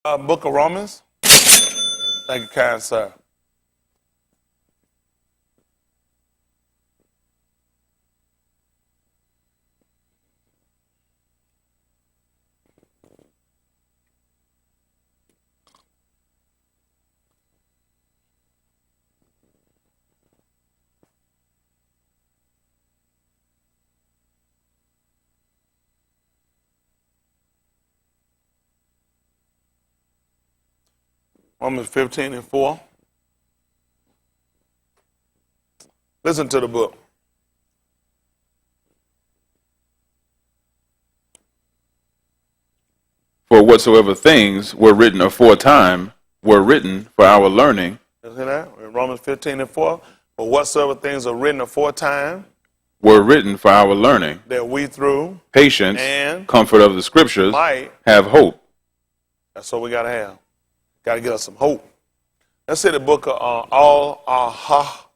Book of Romans. Thank you, kind sir. Romans 15:4. Listen to the book. For whatsoever things were written aforetime were written for our learning. You see that? In Romans 15:4. For whatsoever things are written aforetime were written for our learning, that we through patience and comfort of the scriptures might have hope. That's what we got to have. Got to get us some hope. Let's say the book of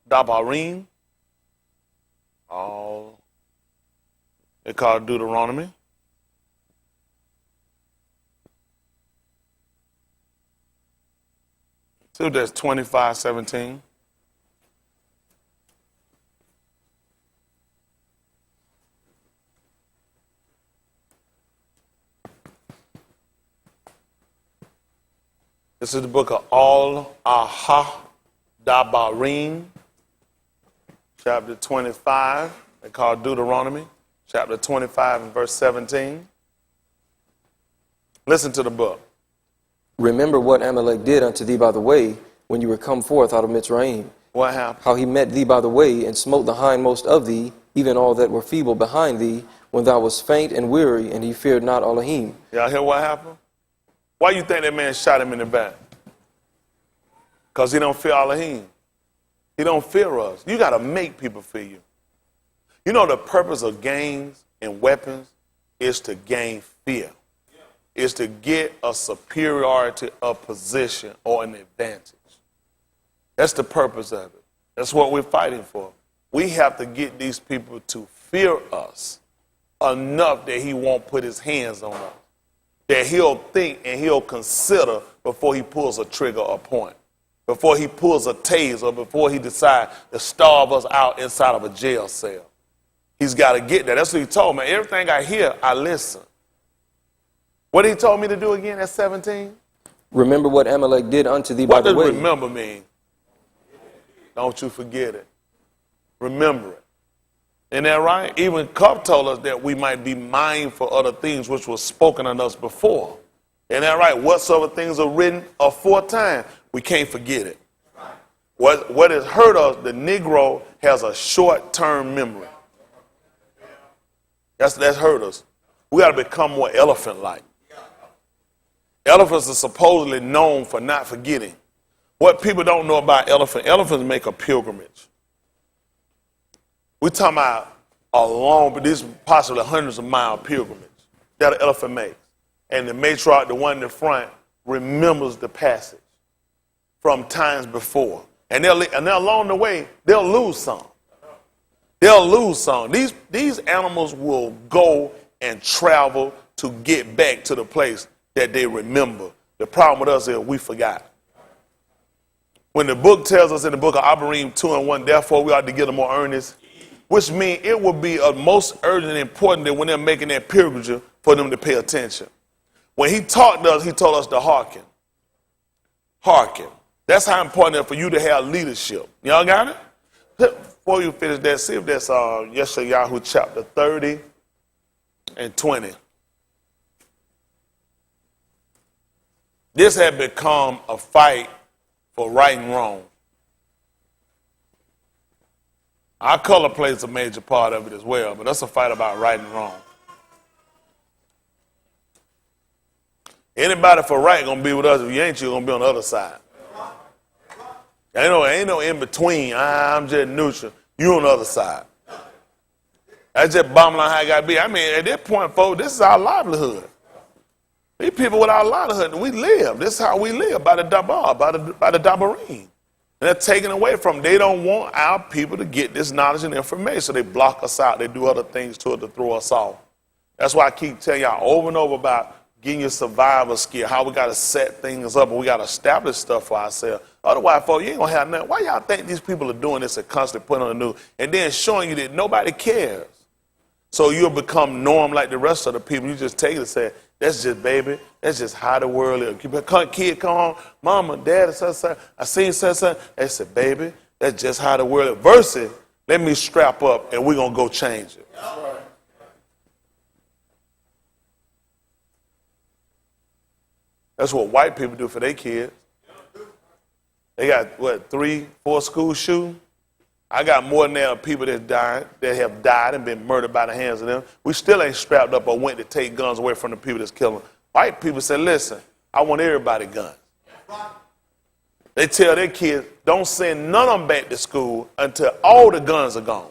Dabarim. They call it Deuteronomy. See if that's 25:17. This is the book of Dabarim, chapter 25. They call it Deuteronomy, chapter 25 and verse 17. Listen to the book. Remember what Amalek did unto thee by the way, when you were come forth out of Mitzrayim. What happened? How he met thee by the way, and smote the hindmost of thee, even all that were feeble behind thee, when thou wast faint and weary, and he feared not Elohim. Y'all hear what happened? Why you think that man shot him in the back? Because he don't fear Elohim. He don't fear us. You got to make people fear you. You know the purpose of games and weapons is to gain fear. Is to get a superiority of position or an advantage. That's the purpose of it. That's what we're fighting for. We have to get these people to fear us enough that he won't put his hands on us. That he'll think and he'll consider before he pulls a trigger or point. Before he pulls a taser, before he decides to starve us out inside of a jail cell. He's got to get there. That's what he told me. Everything I hear, I listen. What did he told me to do again at 17? Remember what Amalek did unto thee by the way. What does remember mean? Don't you forget it. Remember it. Isn't that right? Even Cup told us that we might be mindful of the things which were spoken on us before. Isn't that right? Whatsoever things are written aforetime, we can't forget it. What has hurt us, the Negro has a short-term memory. That's hurt us. We got to become more elephant-like. Elephants are supposedly known for not forgetting. What people don't know about elephants make a pilgrimage. We're talking about a long, but this is possibly hundreds of mile pilgrimage that an elephant makes. And the matriarch, the one in the front, remembers the passage from times before. And along the way, they'll lose some. They'll lose some. These animals will go and travel to get back to the place that they remember. The problem with us is we forgot. When the book tells us in the book of Abarim 2:1, therefore we ought to get a more earnest, which means it would be of most urgent and important that when they're making that pilgrimage for them to pay attention. When he talked to us, he told us to hearken. Hearken. That's how important it is for you to have leadership. Y'all got it? Before you finish that, see if that's Yeshayahu chapter 30 and 20. This had become a fight for right and wrong. Our color plays a major part of it as well, but that's a fight about right and wrong. Anybody for right gonna be with us. If you ain't, you're gonna be on the other side. Ain't no in between. I'm just neutral. You on the other side. That's just bottom line how it gotta be. I mean, at that point, folks, this is our livelihood. These people with our livelihood, we live. This is how we live, by the Dabar, by the Dabarim. And they're taken away from. They don't want our people to get this knowledge and information. So they block us out. They do other things to it to throw us off. That's why I keep telling y'all over and over about getting your survival skill, how we got to set things up, and we got to establish stuff for ourselves. Otherwise, folks, you ain't going to have nothing. Why y'all think these people are doing this and constantly putting on the news and then showing you that nobody cares? So you'll become norm like the rest of the people. You just take it and say, that's just, baby, that's just how the world is. Kid come home, mama, dad, I seen such. They said, baby, that's just how the world is. Versus, let me strap up and we're going to go change it. That's what white people do for their kids. They got, 3, 4 school shootings? I got more than that of people that have died and been murdered by the hands of them. We still ain't strapped up or went to take guns away from the people that's killing them. White people say, listen, I want everybody guns. They tell their kids, don't send none of them back to school until all the guns are gone.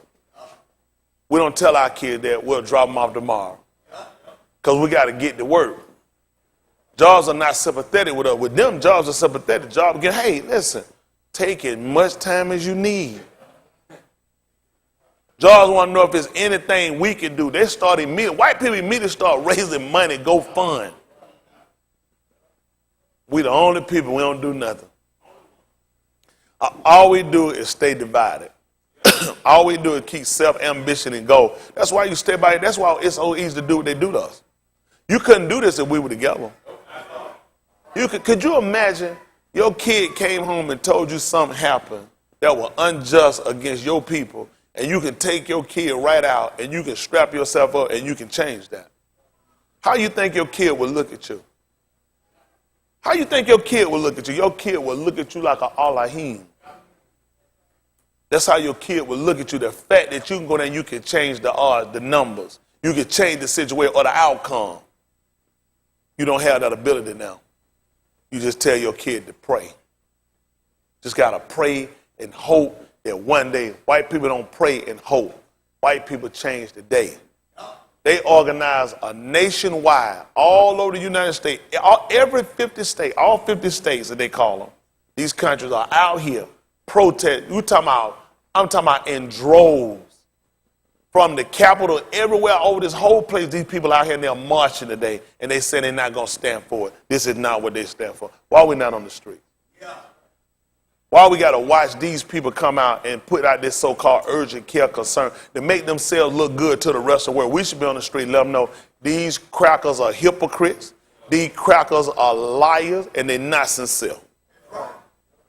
We don't tell our kids that, we'll drop them off tomorrow. Because we got to get to work. Jobs are not sympathetic with us. With them, jobs are sympathetic. Jobs get, hey, listen, take as much time as you need. Jobs want to know if there's anything we can do. They start immediately, white people immediately start raising money, go fund. We the only people, we don't do nothing. All we do is stay divided. All we do is keep self-ambition and go. That's why you stay by it. That's why it's so easy to do what they do to us. You couldn't do this if we were together. Could you imagine your kid came home and told you something happened that was unjust against your people, and you can take your kid right out and you can strap yourself up and you can change that? How you think your kid would look at you? How you think your kid would look at you? Your kid would look at you like an Elohim. That's how your kid would look at you. The fact that you can go there and you can change the odds, the numbers. You can change the situation or the outcome. You don't have that ability now. You just tell your kid to pray. Just got to pray and hope that one day, white people don't pray and hope. White people change the day. They organize a nationwide, all over the United States, every 50 states, all 50 states that they call them. These countries are out here protest. I'm talking about in droves. From the Capitol, everywhere over this whole place, these people out here and they're marching today, and they say they're not going to stand for it. This is not what they stand for. Why are we not on the street? Why we got to watch these people come out and put out this so-called urgent care concern to make themselves look good to the rest of the world? We should be on the street and let them know these crackers are hypocrites, these crackers are liars, and they're not sincere.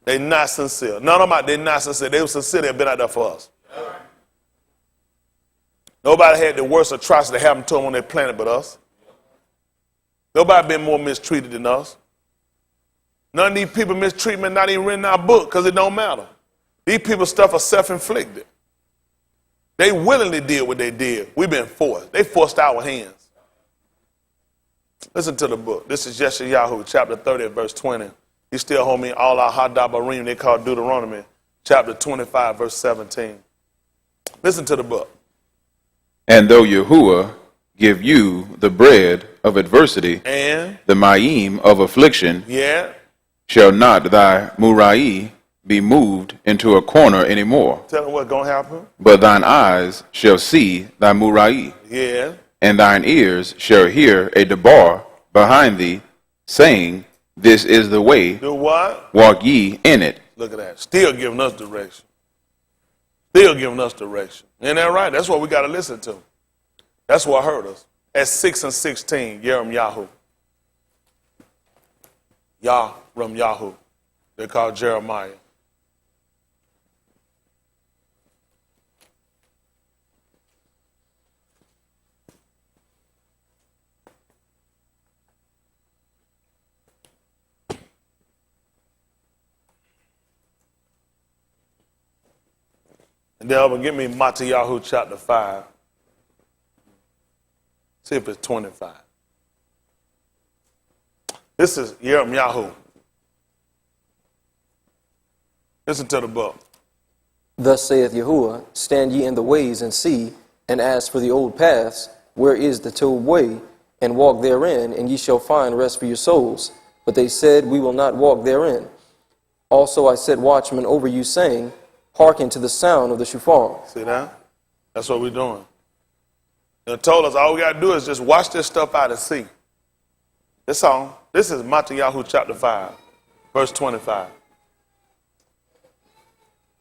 They're not sincere. None of them, they're not sincere. They were sincere, they've been out there for us. Nobody had the worst atrocity happen to them on their planet but us. Nobody been more mistreated than us. None of these people mistreatment not even written in our book because it don't matter. These people stuff are self-inflicted. They willingly did what they did. We've been forced. They forced our hands. Listen to the book. This is Yeshayahu, chapter 30, verse 20. He still hold me all our Hadabarim, they call Deuteronomy, chapter 25, verse 17. Listen to the book. And though Yahuwah give you the bread of adversity, And the ma'im of affliction, yeah, shall not thy murai be moved into a corner anymore, tell them what's going to happen. but thine eyes shall see thy murai, Yeah, and thine ears shall hear a debar behind thee, saying, This is the way, do what? walk ye in it. Look at that. Still giving us direction. Still giving us direction. Ain't that right? That's what we got to listen to. That's what hurt us. At 6 and 16, Yahoo. Yahoo. They call Jeremiah. And then over, give me Matthew chapter 5. See if it's 25. This is Yahoo. Listen to the book. Thus saith Yahuwah, stand ye in the ways and see, and ask for the old paths, where is the told way, and walk therein, and ye shall find rest for your souls. But they said, we will not walk therein. Also I set watchmen over you, saying, hearken to the sound of the shofar. See that? That's what we're doing. They told us all we got to do is just watch this stuff out and see. This song. This is Matthew chapter 5, verse 25.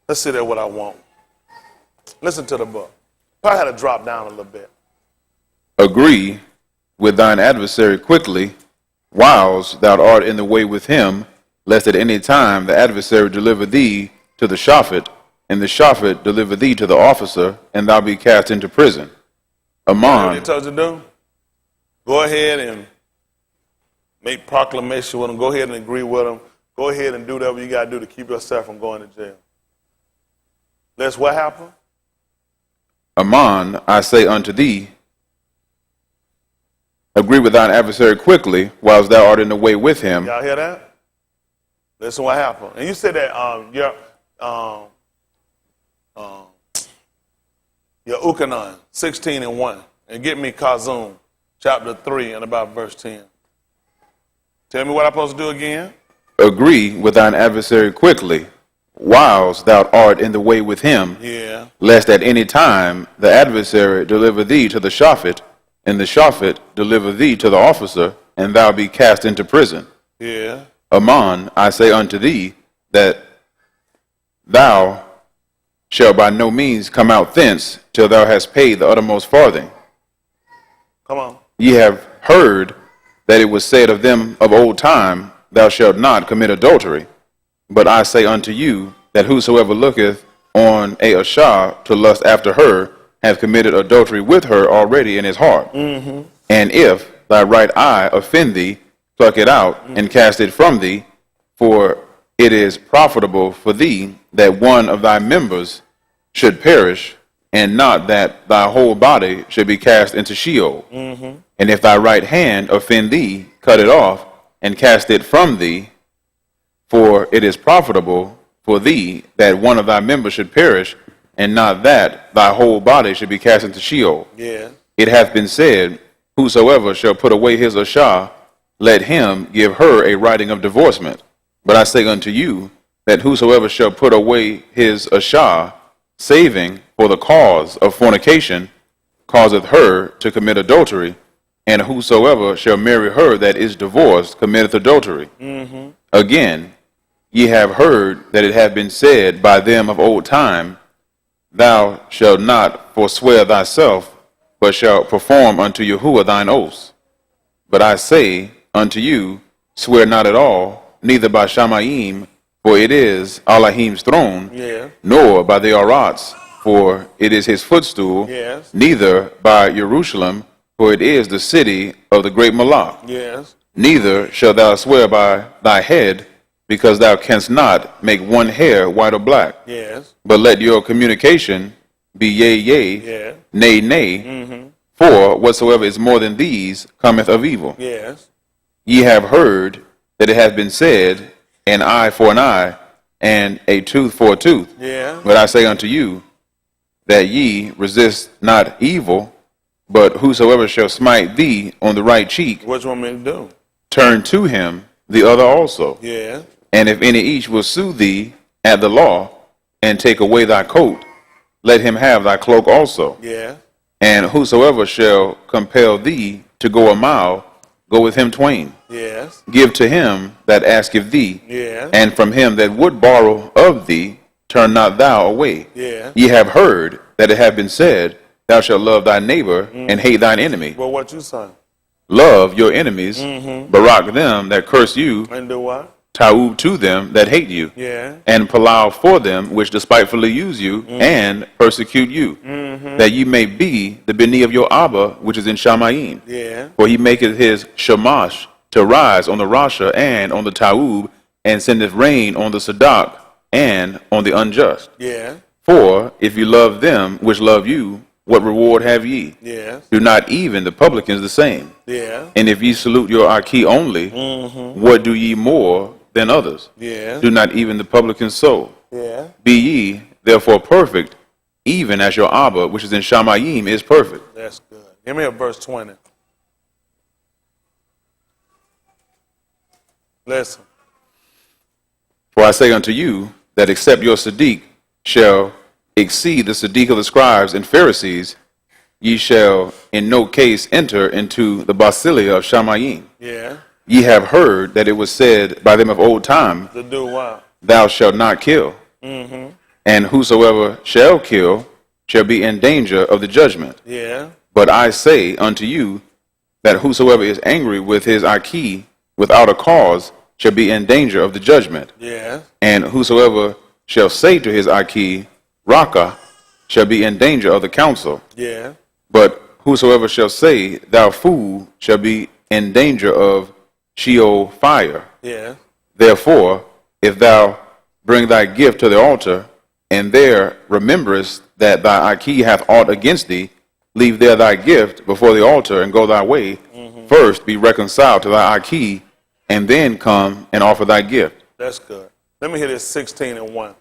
Let's see there what I want. Listen to the book. Probably had to drop down a little bit. Agree with thine adversary quickly, whiles thou art in the way with him, lest at any time the adversary deliver thee to the shofet, and the shofet deliver thee to the officer, and thou be cast into prison. What Amon, they told you to do? Go ahead and make proclamation with them. Go ahead and agree with them. Go ahead and do whatever you got to do to keep yourself from going to jail. That's what happened? Amon, I say unto thee, agree with thine adversary quickly, whilst thou art in the way with him. Y'all hear that? Listen what happened. And you said that your Ukanon, 16:1. And get me Kazum, chapter 3 and about verse 10. Tell me what I'm supposed to do again. Agree with thine adversary quickly, whilst thou art in the way with him, Yeah. lest at any time the adversary deliver thee to the shofet, and the shofet deliver thee to the officer, and thou be cast into prison. Yeah. Amon, I say unto thee, that thou shalt by no means come out thence till thou hast paid the uttermost farthing. Come on. Ye have heard that it was said of them of old time, thou shalt not commit adultery. But I say unto you, that whosoever looketh on a Asha to lust after her, hath committed adultery with her already in his heart. Mm-hmm. And if thy right eye offend thee, pluck it out, and cast it from thee, for it is profitable for thee that one of thy members should perish, and not that thy whole body should be cast into Sheol. Mm-hmm. And if thy right hand offend thee, cut it off, and cast it from thee, for it is profitable for thee that one of thy members should perish, and not that thy whole body should be cast into Sheol. Yeah. It hath been said, whosoever shall put away his Asha, let him give her a writing of divorcement. But I say unto you, that whosoever shall put away his Asha, saving for the cause of fornication, causeth her to commit adultery, and whosoever shall marry her that is divorced committeth adultery. Mm-hmm. Again, ye have heard that it hath been said by them of old time, thou shalt not forswear thyself, but shalt perform unto Yahuwah thine oaths. But I say unto you, swear not at all, neither by Shamayim, for it is Elohim's throne, Yeah. nor by the Arats, for it is his footstool, Yes. neither by Jerusalem, for it is the city of the great Malach. Yes. Neither shalt thou swear by thy head, because thou canst not make one hair white or black. Yes. But let your communication be yea, yea, Yeah. nay, nay, for whatsoever is more than these cometh of evil. Yes. Ye have heard that it hath been said, an eye for an eye, and a tooth for a tooth. Yeah. But I say unto you, that ye resist not evil, but whosoever shall smite thee on the right cheek, What you want me to do? turn to him the other also. Yeah. And if any each will sue thee at the law, and take away thy coat, let him have thy cloak also. Yeah. And whosoever shall compel thee to go a mile, go with him twain. Yes. Give to him that asketh thee, Yeah. and from him that would borrow of thee, turn not thou away. Yeah. Ye have heard that it hath been said, thou shalt love thy neighbor, and hate thine enemy. Well, what you say? Love your enemies, barak them that curse you, And do what? ta'ub to them that hate you, Yeah. and palau for them which despitefully use you, and persecute you, that ye may be the beni of your Abba, which is in Shamayim. Yeah. For he maketh his shamash to rise on the Rasha and on the ta'ub, and sendeth rain on the Sadak and on the unjust. Yeah. For if you love them which love you, what reward have ye? Yes. Do not even the publicans the same? Yeah. And if ye salute your Aki only, what do ye more than others? Yeah. Do not even the publicans so? Yeah. Be ye therefore perfect, even as your Abba, which is in Shamayim, is perfect. That's good. Give me a verse 20. Listen. For I say unto you, that except your Sadiq shall exceed the Sadiq of the scribes and Pharisees, ye shall in no case enter into the basilia of Shamayim. Yeah. Ye have heard that it was said by them of old time, To do what? Thou shalt not kill. And whosoever shall kill shall be in danger of the judgment. Yeah. But I say unto you that whosoever is angry with his Aki without a cause shall be in danger of the judgment. Yeah. And whosoever shall say to his Aki, Raka, shall be in danger of the council. Yeah. But whosoever shall say, Thou fool, shall be in danger of Sheol fire. Yeah. Therefore, if thou bring thy gift to the altar, and there rememberest that thy Aki hath aught against thee, leave there thy gift before the altar, and go thy way. First be reconciled to thy Aki, and then come and offer thy gift. That's good. Let me hear this 16 and 1.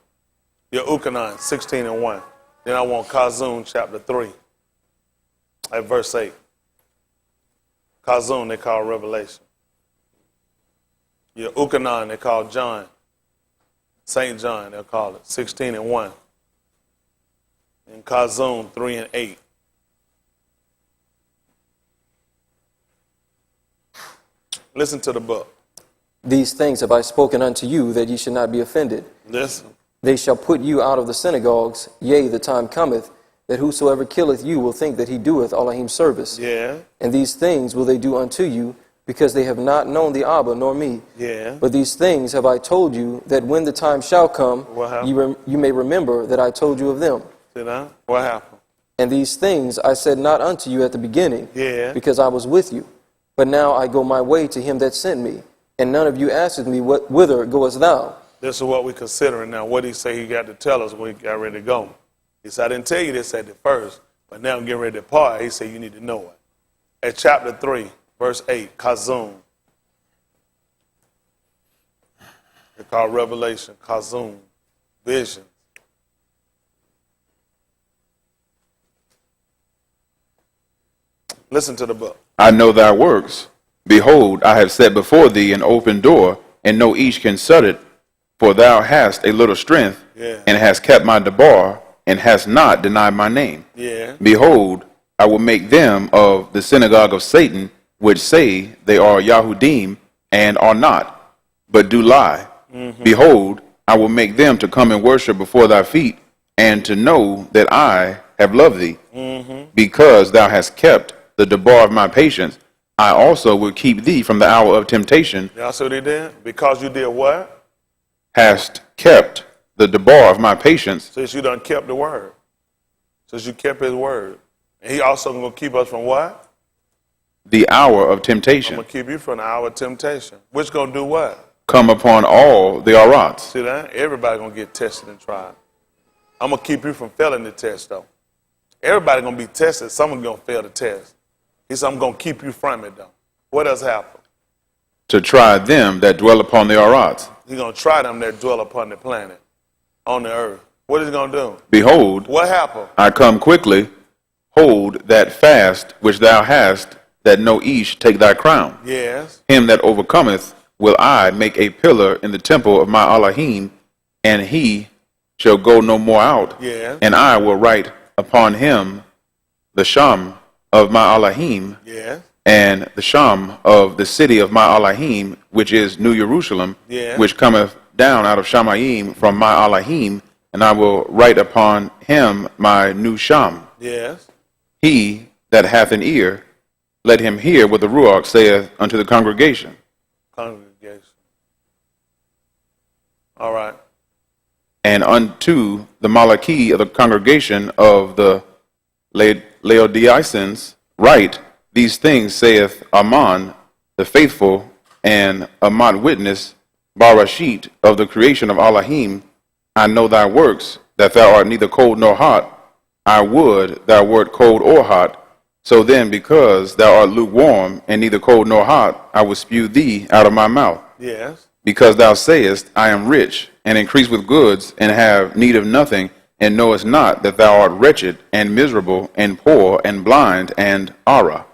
Your Ukanon, 16 and 1. Then I want Kazun chapter 3 at verse 8. Kazun they call Revelation. Your Ukanon they call John. St. John they'll call it. 16 and 1. And Kazun 3 and 8. Listen to the book. These things have I spoken unto you, that ye should not be offended. Listen. They shall put you out of the synagogues. Yea, the time cometh, that whosoever killeth you will think that he doeth Elohim's service. Yeah. And these things will they do unto you, because they have not known the Abba nor me. Yeah. But these things have I told you, that when the time shall come, What happened? you may remember that I told you of them. See that? What happened? And these things I said not unto you at the beginning, Yeah. because I was with you. But now I go my way to him that sent me, and none of you asketh me, whither goest thou? This is what we're considering now. What did he say he got to tell us when he got ready to go? He said, I didn't tell you this at the first, but now I'm getting ready to depart. He said, you need to know it. At chapter 3, verse 8, Kazum. They call Revelation, Kazum, vision. Listen to the book. I know thy works. Behold, I have set before thee an open door, and no each can shut it. For thou hast a little strength, and hast kept my debar, and hast not denied my name. Yeah. Behold, I will make them of the synagogue of Satan, which say they are Yahudim, and are not, but do lie. Behold, I will make them to come and worship before thy feet, and to know that I have loved thee. Because thou hast kept the debar of my patience, I also will keep thee from the hour of temptation. Y'all see what he did? Because you did what? Hast kept the debar of my patience. Since you done kept the word. Since you kept his word. And he also going to keep us from what? The hour of I'm temptation. going to keep you from the hour of temptation. Which going to do what? Come upon all the Arats. See that? Everybody going to get tested and tried. I'm going to keep you from failing the test, though. Everybody going to be tested. Someone's going to fail the test. He said, I'm going to keep you from it, though. What else happened? To try them that dwell upon the Arats. He's going to try them that dwell upon the planet, on the earth. What is he going to do? Behold, What happened? I come quickly. Hold that fast which thou hast, that no each take thy crown. Yes. Him that overcometh will I make a pillar in the temple of my Elohim, and he shall go no more out. Yeah. And I will write upon him the sham of my Elohim, Yes. and the sham of the city of my Elohim, which is New Jerusalem, Yeah. which cometh down out of Shamayim from my Elohim, and I will write upon him my new sham. Yes. He that hath an ear, let him hear what the Ruach saith unto the congregation. Congregation. All right. And unto the Malachi of the congregation of the Laodiceans write, these things saith Aman, the faithful, and Aman witness, Barashit of the creation of Elohim. I know thy works, that thou art neither cold nor hot. I would thou wert cold or hot. So then, because thou art lukewarm, and neither cold nor hot, I will spew thee out of my mouth. Yes. Because thou sayest, I am rich, and increase with goods, and have need of nothing, and knowest not that thou art wretched, and miserable, and poor, and blind, and ara.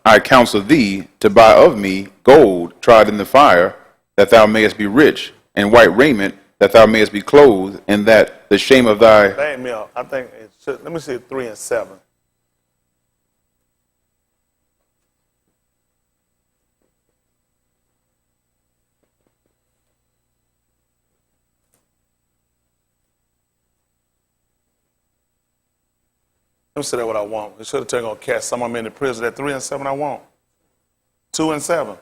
I counsel thee to buy of me gold tried in the fire, that thou mayest be rich, and white raiment, that thou mayest be clothed, and that the shame of thy... Back me up. I think it should, let me see 3 and 7. Let me say that what I want. It should have taken on cast some of them into prison. That 3 and 7 I want. 2 and 7.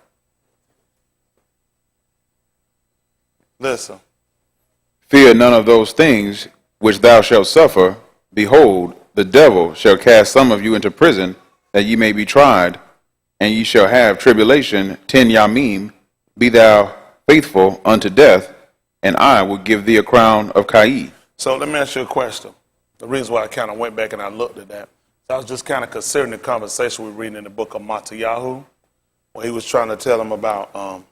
Listen. Fear none of those things which thou shalt suffer. Behold, the devil shall cast some of you into prison, that ye may be tried, and ye shall have tribulation 10 yamim. Be thou faithful unto death, and I will give thee a crown of Kai. So let me ask you a question. The reason why I kind of went back and I looked at that, I was just kind of considering the conversation we're reading in the book of Matthew, where he was trying to tell him about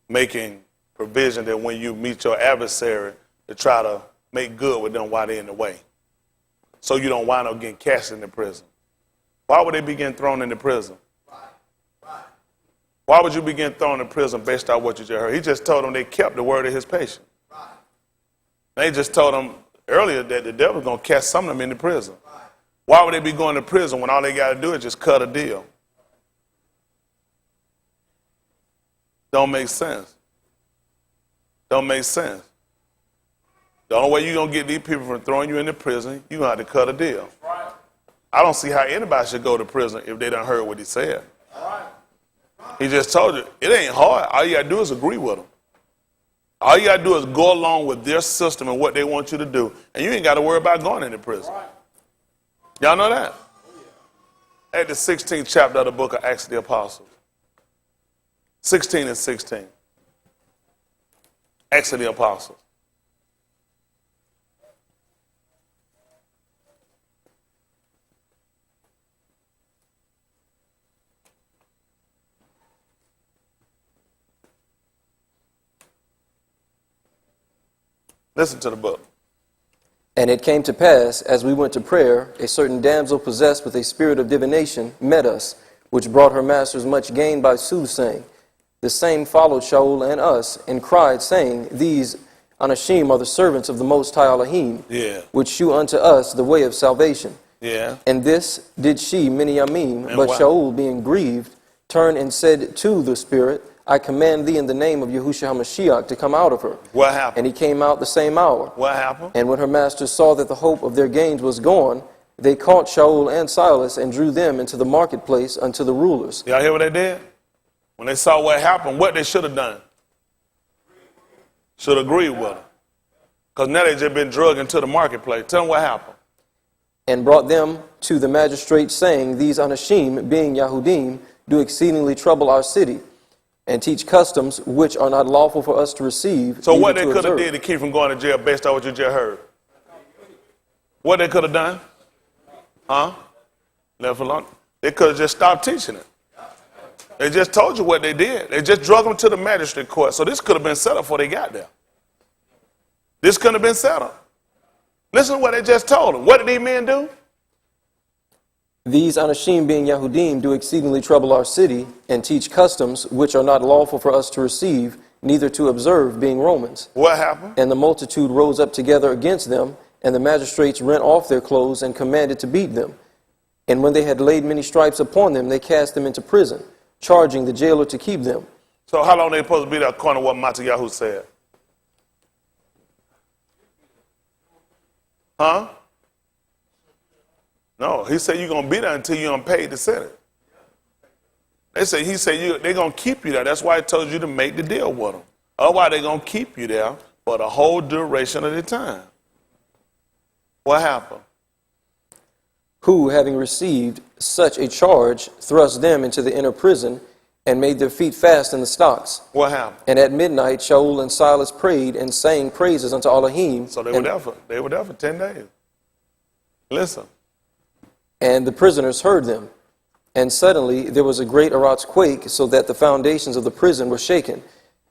making provision that when you meet your adversary, to try to make good with them while they're in the way, so you don't wind up getting cast into prison. Why would they be getting thrown into prison? Why would you be getting thrown in prison based on what you just heard? He just told them they kept the word of his patience. They just told them earlier that the devil's going to cast some of them into prison. Why would they be going to prison when all they got to do is just cut a deal? Don't make sense. Don't make sense. The only way you're going to get these people from throwing you into prison, you're going to have to cut a deal. I don't see how anybody should go to prison if they done heard what he said. He just told you, it ain't hard. All you got to do is agree with them. All you got to do is go along with their system and what they want you to do, and you ain't got to worry about going into prison. Y'all know that? At the 16th chapter of the book of Acts of the Apostles. 16 and 16. Acts of the Apostles. Listen to the book. And it came to pass, as we went to prayer, a certain damsel possessed with a spirit of divination met us, which brought her masters much gain by soothsaying. The same followed Shaul and us, and cried, saying, These Anashim are the servants of the Most High Elohim, which shew unto us the way of salvation. And this did she many yamim, but Shaul, being grieved, turned and said to the spirit, I command thee in the name of Yahushua HaMashiach to come out of her. What happened? And he came out the same hour. What happened? And when her masters saw that the hope of their gains was gone, they caught Shaul and Silas and drew them into the marketplace unto the rulers. Y'all hear what they did? When they saw what happened, what they should have done? Should have agreed with them. Because now they just been drugged into the marketplace. Tell them what happened. And brought them to the magistrates, saying, These Anashim, being Yahudim, do exceedingly trouble our city, and teach customs which are not lawful for us to receive. So what they could have did to keep from going to jail based on what you just heard? What they could have done? Huh? Left alone. They could have just stopped teaching it. They just told you what they did. They just drug them to the magistrate court. So this could have been set up before they got there. This couldn't have been set up. Listen to what they just told them. What did these men do? These Anashim, being Yahudim, do exceedingly trouble our city, and teach customs which are not lawful for us to receive, neither to observe, being Romans. What happened? And the multitude rose up together against them, and the magistrates rent off their clothes and commanded to beat them. And when they had laid many stripes upon them, they cast them into prison, charging the jailer to keep them. So how long they supposed to be there according to what Matthew said? Huh? No, he said you're going to be there until you're unpaid to set it. He said they're going to keep you there. That's why he told you to make the deal with them. Otherwise, they're going to keep you there for the whole duration of the time. What happened? Who, having received such a charge, thrust them into the inner prison and made their feet fast in the stocks. What happened? And at midnight, Shaul and Silas prayed and sang praises unto Elohim. So they were there for 10 days. Listen. And the prisoners heard them. And suddenly there was a great Aratz quake, so that the foundations of the prison were shaken.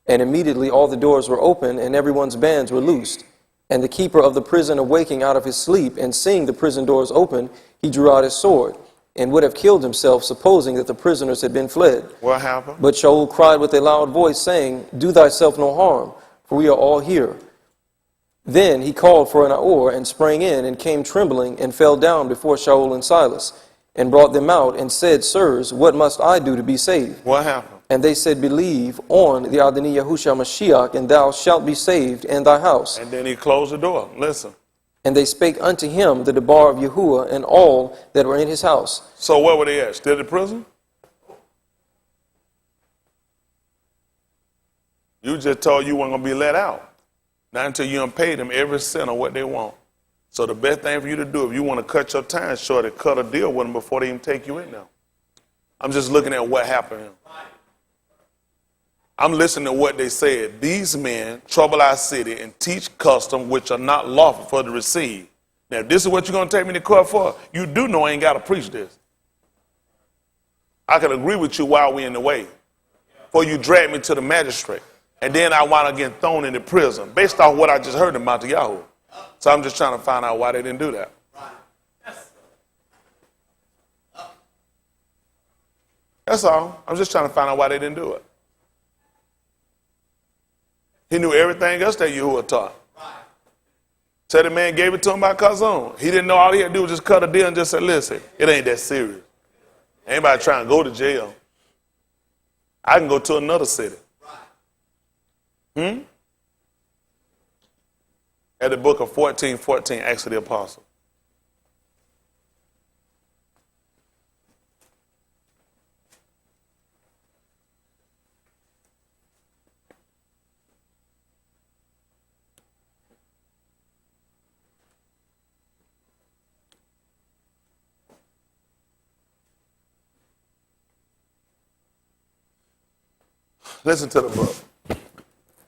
And immediately all the doors were open, and everyone's bands were loosed. And the keeper of the prison, awaking out of his sleep, and seeing the prison doors open, he drew out his sword, and would have killed himself, supposing that the prisoners had been fled. What happened? But Shaul cried with a loud voice, saying, Do thyself no harm, for we are all here. Then he called for an oar, and sprang in, and came trembling, and fell down before Shaul and Silas, and brought them out, and said, Sirs, what must I do to be saved? What happened? And they said, Believe on the Adonai Yahushua Mashiach, and thou shalt be saved, and thy house. And then he closed the door. Listen. And they spake unto him the debar of Yahuwah and all that were in his house. So where were they at? Still in prison? You just told you weren't going to be let out. Not until you done paid them every cent of what they want. So the best thing for you to do, if you want to cut your time short, is cut a deal with them before they even take you in there. I'm just looking at what happened. I'm listening to what they said. These men trouble our city and teach customs which are not lawful for to receive. Now, if this is what you're going to take me to court for, you do know I ain't got to preach this. I can agree with you while we're in the way. Before you drag me to the magistrate. And then I wind up getting thrown into prison based off what I just heard about Yahoo. So I'm just trying to find out why they didn't do that. That's all. I'm just trying to find out why they didn't do it. He knew everything else that Yahuwah taught. Said the man gave it to him by Kazon. He didn't know all he had to do was just cut a deal and just say, listen, it ain't that serious. Anybody trying to go to jail, I can go to another city. At the book of 14:14, Acts of the Apostles. Listen to the book.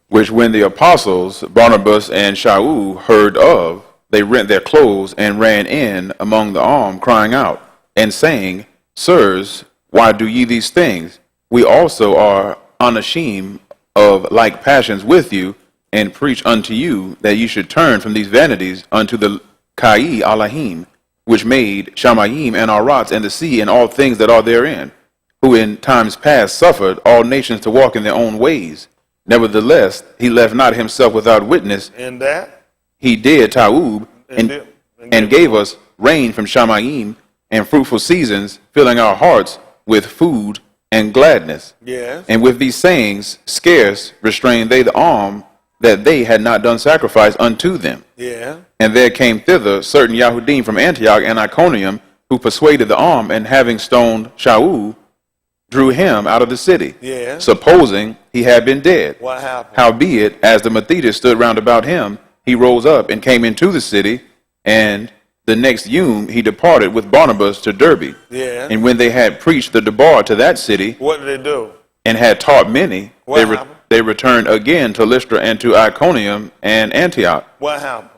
Which when the apostles, Barnabas and Shaul, heard of, they rent their clothes and ran in among the armed, crying out, and saying, Sirs, why do ye these things? We also are unashamed of like passions with you, and preach unto you that ye should turn from these vanities unto the Kai Alahim, which made Shamayim and Arats and the sea and all things that are therein, who in times past suffered all nations to walk in their own ways. Nevertheless, he left not himself without witness. In that? He did Taub and gave us rain from Shamayim and fruitful seasons, filling our hearts with food and gladness. Yes. And with these sayings, scarce restrained they the arm that they had not done sacrifice unto them. Yeah. And there came thither certain Yahudim from Antioch and Iconium, who persuaded the arm, and having stoned Shaul, drew him out of the city, Yeah. supposing he had been dead. What happened? Howbeit, as the Methodist stood round about him, he rose up and came into the city, and the next Yom he departed with Barnabas to Derbe. Yeah. And when they had preached the debar to that city, What did they do? and had taught many, What happened? they returned again to Lystra and to Iconium and Antioch, What happened?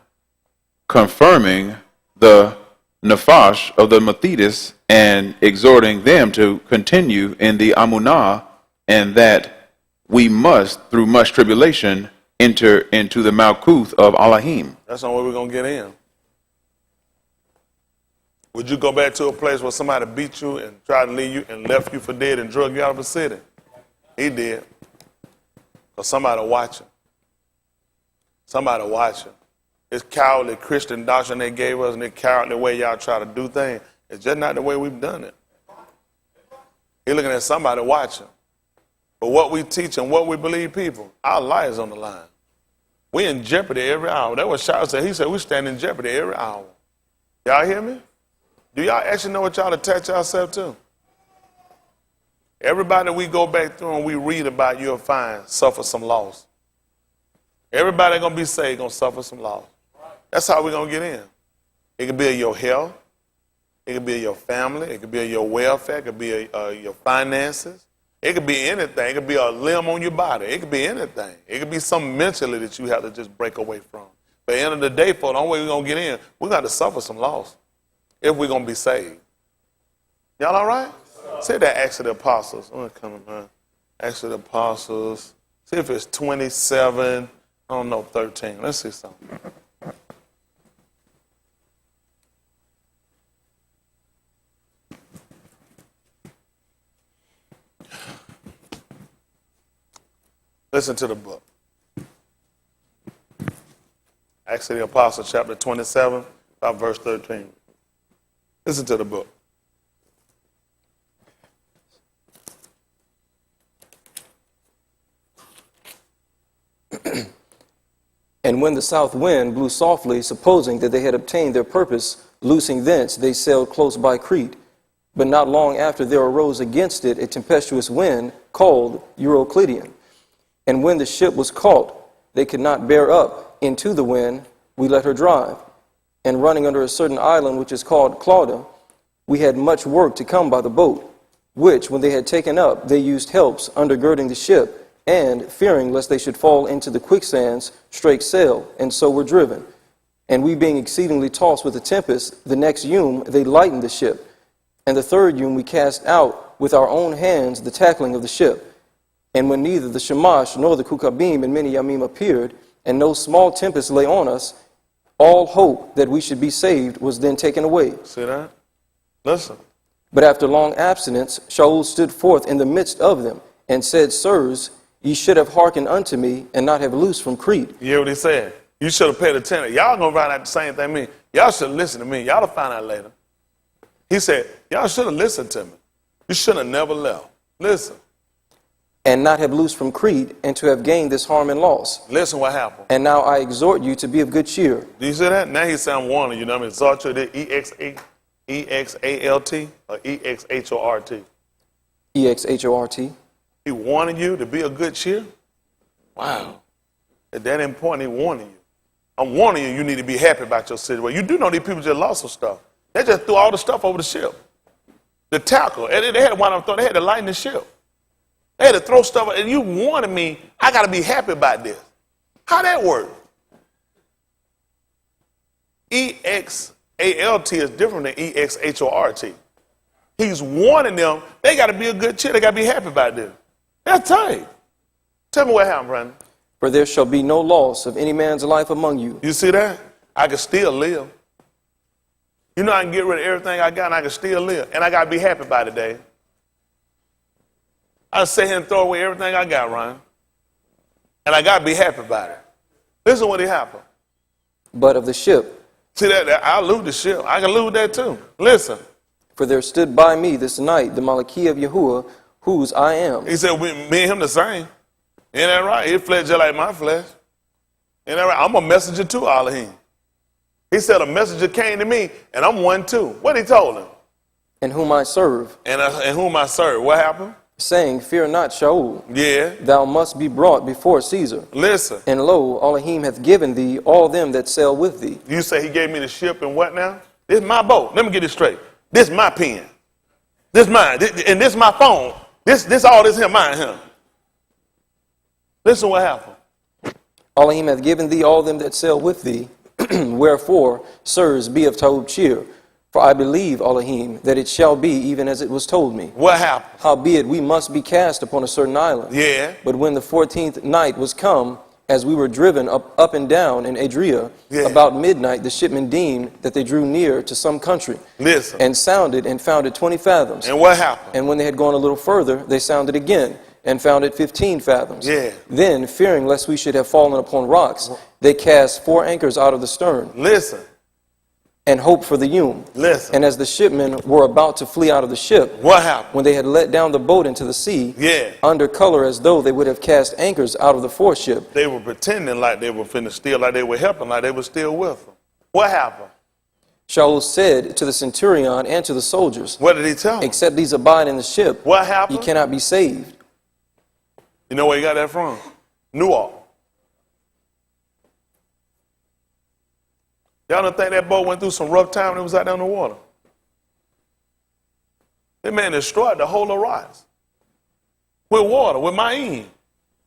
confirming the Nephash of the Methodists and exhorting them to continue in the Amunah, and that we must, through much tribulation, enter into the Malkuth of Elohim. That's not where we're going to get in. Would you go back to a place where somebody beat you and tried to leave you and left you for dead and drug you out of the city? He did. Because somebody watching. Somebody watching. This cowardly Christian doctrine they gave us and the cowardly way y'all try to do things, it's just not the way we've done it. You're looking at somebody watching. But what we teach and what we believe, people, our lives on the line. We're in jeopardy every hour. That's what Shaul said. He said we stand in jeopardy every hour. Y'all hear me? Do y'all actually know what y'all attach yourself to? Everybody we go back through and we read about, you'll find, suffer some loss. Everybody going to be saved going to suffer some loss. That's how we're going to get in. It could be of your health. It could be of your family. It could be of your welfare. It could be of your finances. It could be anything. It could be a limb on your body. It could be anything. It could be something mentally that you have to just break away from. But at the end of the day, for the only way we're going to get in, we're going to suffer some loss if we're going to be saved. Y'all all right? Say that Acts of the Apostles. I'm coming, man. Acts of the Apostles. See if it's 27. I don't know, 13. Let's see something. Listen to the book. Acts of the Apostles, chapter 27, about verse 13. Listen to the book. And when the south wind blew softly, supposing that they had obtained their purpose, loosing thence, they sailed close by Crete. But not long after there arose against it a tempestuous wind called Euroclidean. And when the ship was caught, they could not bear up into the wind, we let her drive. And running under a certain island which is called Clauda, we had much work to come by the boat, which, when they had taken up, they used helps undergirding the ship, and, fearing lest they should fall into the quicksands, strake sail, and so were driven. And we being exceedingly tossed with a tempest, the next yum they lightened the ship. And the third yum we cast out with our own hands the tackling of the ship. And when neither the Shamash nor the Kukabim and many Yamim appeared, and no small tempest lay on us, all hope that we should be saved was then taken away. See that? Listen. But after long abstinence, Shaul stood forth in the midst of them, and said, Sirs, ye should have hearkened unto me, and not have loosed from Crete. You hear what he said? You should have paid attention. Y'all gonna find out the same thing me. Y'all should listen to me. Y'all will find out later. He said, y'all should have listened to me. You should have never left. Listen. And not have loosed from Crete, and to have gained this harm and loss. Listen what happened. And now I exhort you to be of good cheer. Do you see that? Now he said, I'm warning you. Know what I mean? Exalt you to E-X-A-L-T or E-X-H-O-R-T? E-X-H-O-R-T. He warning you to be of good cheer? Wow. At that important, he warning you. I'm warning you, you need to be happy about your situation. You do know these people just lost some stuff. They just threw all the stuff over the ship. The tackle. And they had to wind up throwing, they had to lighten the ship. They had to throw stuff, and you warning me, I got to be happy about this. How that work? E-X-A-L-T is different than E-X-H-O-R-T. He's warning them, they got to be a good cheer. They got to be happy about this. That's tight. Tell me what happened, Brandon. For there shall be no loss of any man's life among you. You see that? I can still live. You know I can get rid of everything I got and I can still live. And I got to be happy about it, Dave. I sit here and throw away everything I got, Ryan. And I got to be happy about it. Listen what happened. But of the ship. See that? I'll lose the ship. I can lose that too. Listen. For there stood by me this night the Malachi of Yahuwah, whose I am. He said, me and him the same. Ain't that right? His flesh just like my flesh. Ain't that right? I'm a messenger too, Elohim. He said a messenger came to me, and I'm one too. What he told him? And whom I serve. And whom I serve. What happened? Saying, fear not, Shaul. Yeah. Thou must be brought before Caesar. Listen. And lo, Elohim hath given thee all them that sail with thee. You say he gave me the ship and what now? This is my boat. Let me get this straight. This is my pen. This is mine. And this is my phone. This all this here, mine here. Listen what happened. Elohim hath given thee all them that sail with thee. Wherefore, sirs, be of Tahub cheer. For I believe, Elohim, that it shall be even as it was told me. What happened? Howbeit, we must be cast upon a certain island. Yeah. But when the 14th night was come, as we were driven up and down in Adria, about midnight the shipmen deemed that they drew near to some country. Listen. And sounded and found it 20 fathoms. And what happened? And when they had gone a little further, they sounded again and found it 15 fathoms. Yeah. Then, fearing lest we should have fallen upon rocks, they cast 4 anchors out of the stern. Listen. And hoped for the Yum. Listen. And as the shipmen were about to flee out of the ship, what happened? When they had let down the boat into the sea, under color as though they would have cast anchors out of the foreship. They were pretending like they were finna steal, like they were helping, like they were still with them. What happened? Shaul said to the centurion and to the soldiers, what did he tell them? Except these abide in the ship, what happened? Ye cannot be saved. You know where you got that from? Newark. Y'all don't think that boat went through some rough time when it was out there in the water? That man destroyed the whole of rocks. With water, with Ma'im.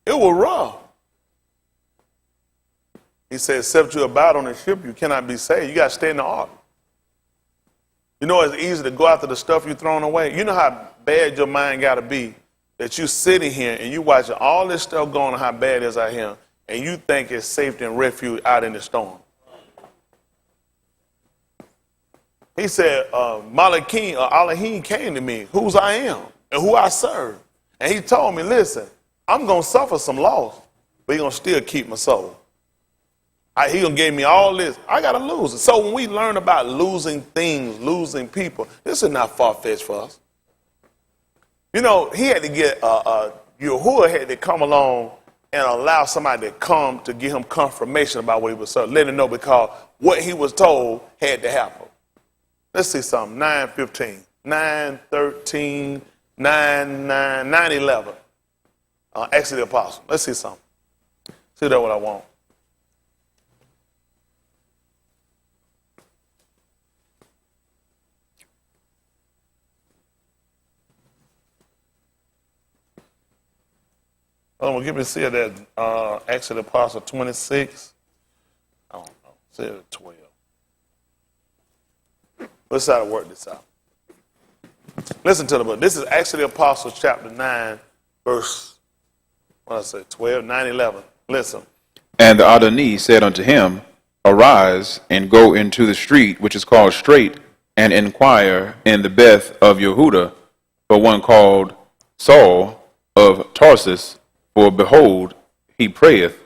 It was rough. He said, except you abide on the ship, you cannot be saved. You got to stay in the ark. You know it's easy to go after the stuff you're throwing away. You know how bad your mind got to be that you sitting here and you watching all this stuff going on, how bad it is out here, and you think it's safety and refuge out in the storm. He said, Elohim came to me, whose I am and who I serve. And he told me, listen, I'm going to suffer some loss, but he's going to still keep my soul. He going to give me all this. I got to lose it. So when we learn about losing things, losing people, this is not far-fetched for us. You know, he had to get, Yahuwah had to come along and allow somebody to come to give him confirmation about what he was serving. Let him know, because what he was told had to happen. Let's see something. 9:15, 9:13, 9:9, 9:11. Acts of the Apostle. Let's see something. See that what I want. Oh, give me see that Acts of the Apostle 26. I don't know. Say it at 12. Let's try to work this out. Listen to the book. This is Acts of the Apostles, chapter 9, verse, what did I say, 12, 9, 11. Listen. And the Adoni said unto him, Arise, and go into the street which is called Straight, and inquire in the Beth of Yehuda for one called Saul of Tarsus, for behold, he prayeth,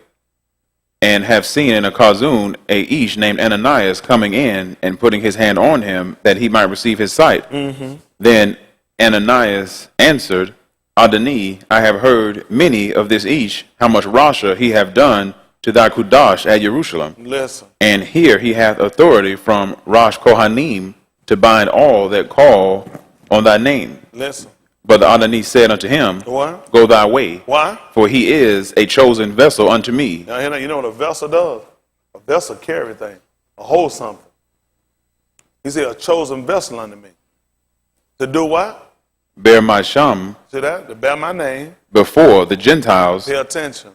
and have seen in a Chazun a Ish named Ananias coming in and putting his hand on him that he might receive his sight. Mm-hmm. Then Ananias answered, Adoni, I have heard many of this Ish, how much rasha he have done to thy Kudash at Jerusalem. Listen. And here he hath authority from Rosh Kohanim to bind all that call on thy name. Listen. But the Adoni said unto him, What? Go thy way. Why? For he is a chosen vessel unto me. Now, you know what a vessel does? A vessel carry everything, a hold something. He said, a chosen vessel unto me. To do what? Bear my sham. See that? To bear my name. Before the Gentiles. Pay attention.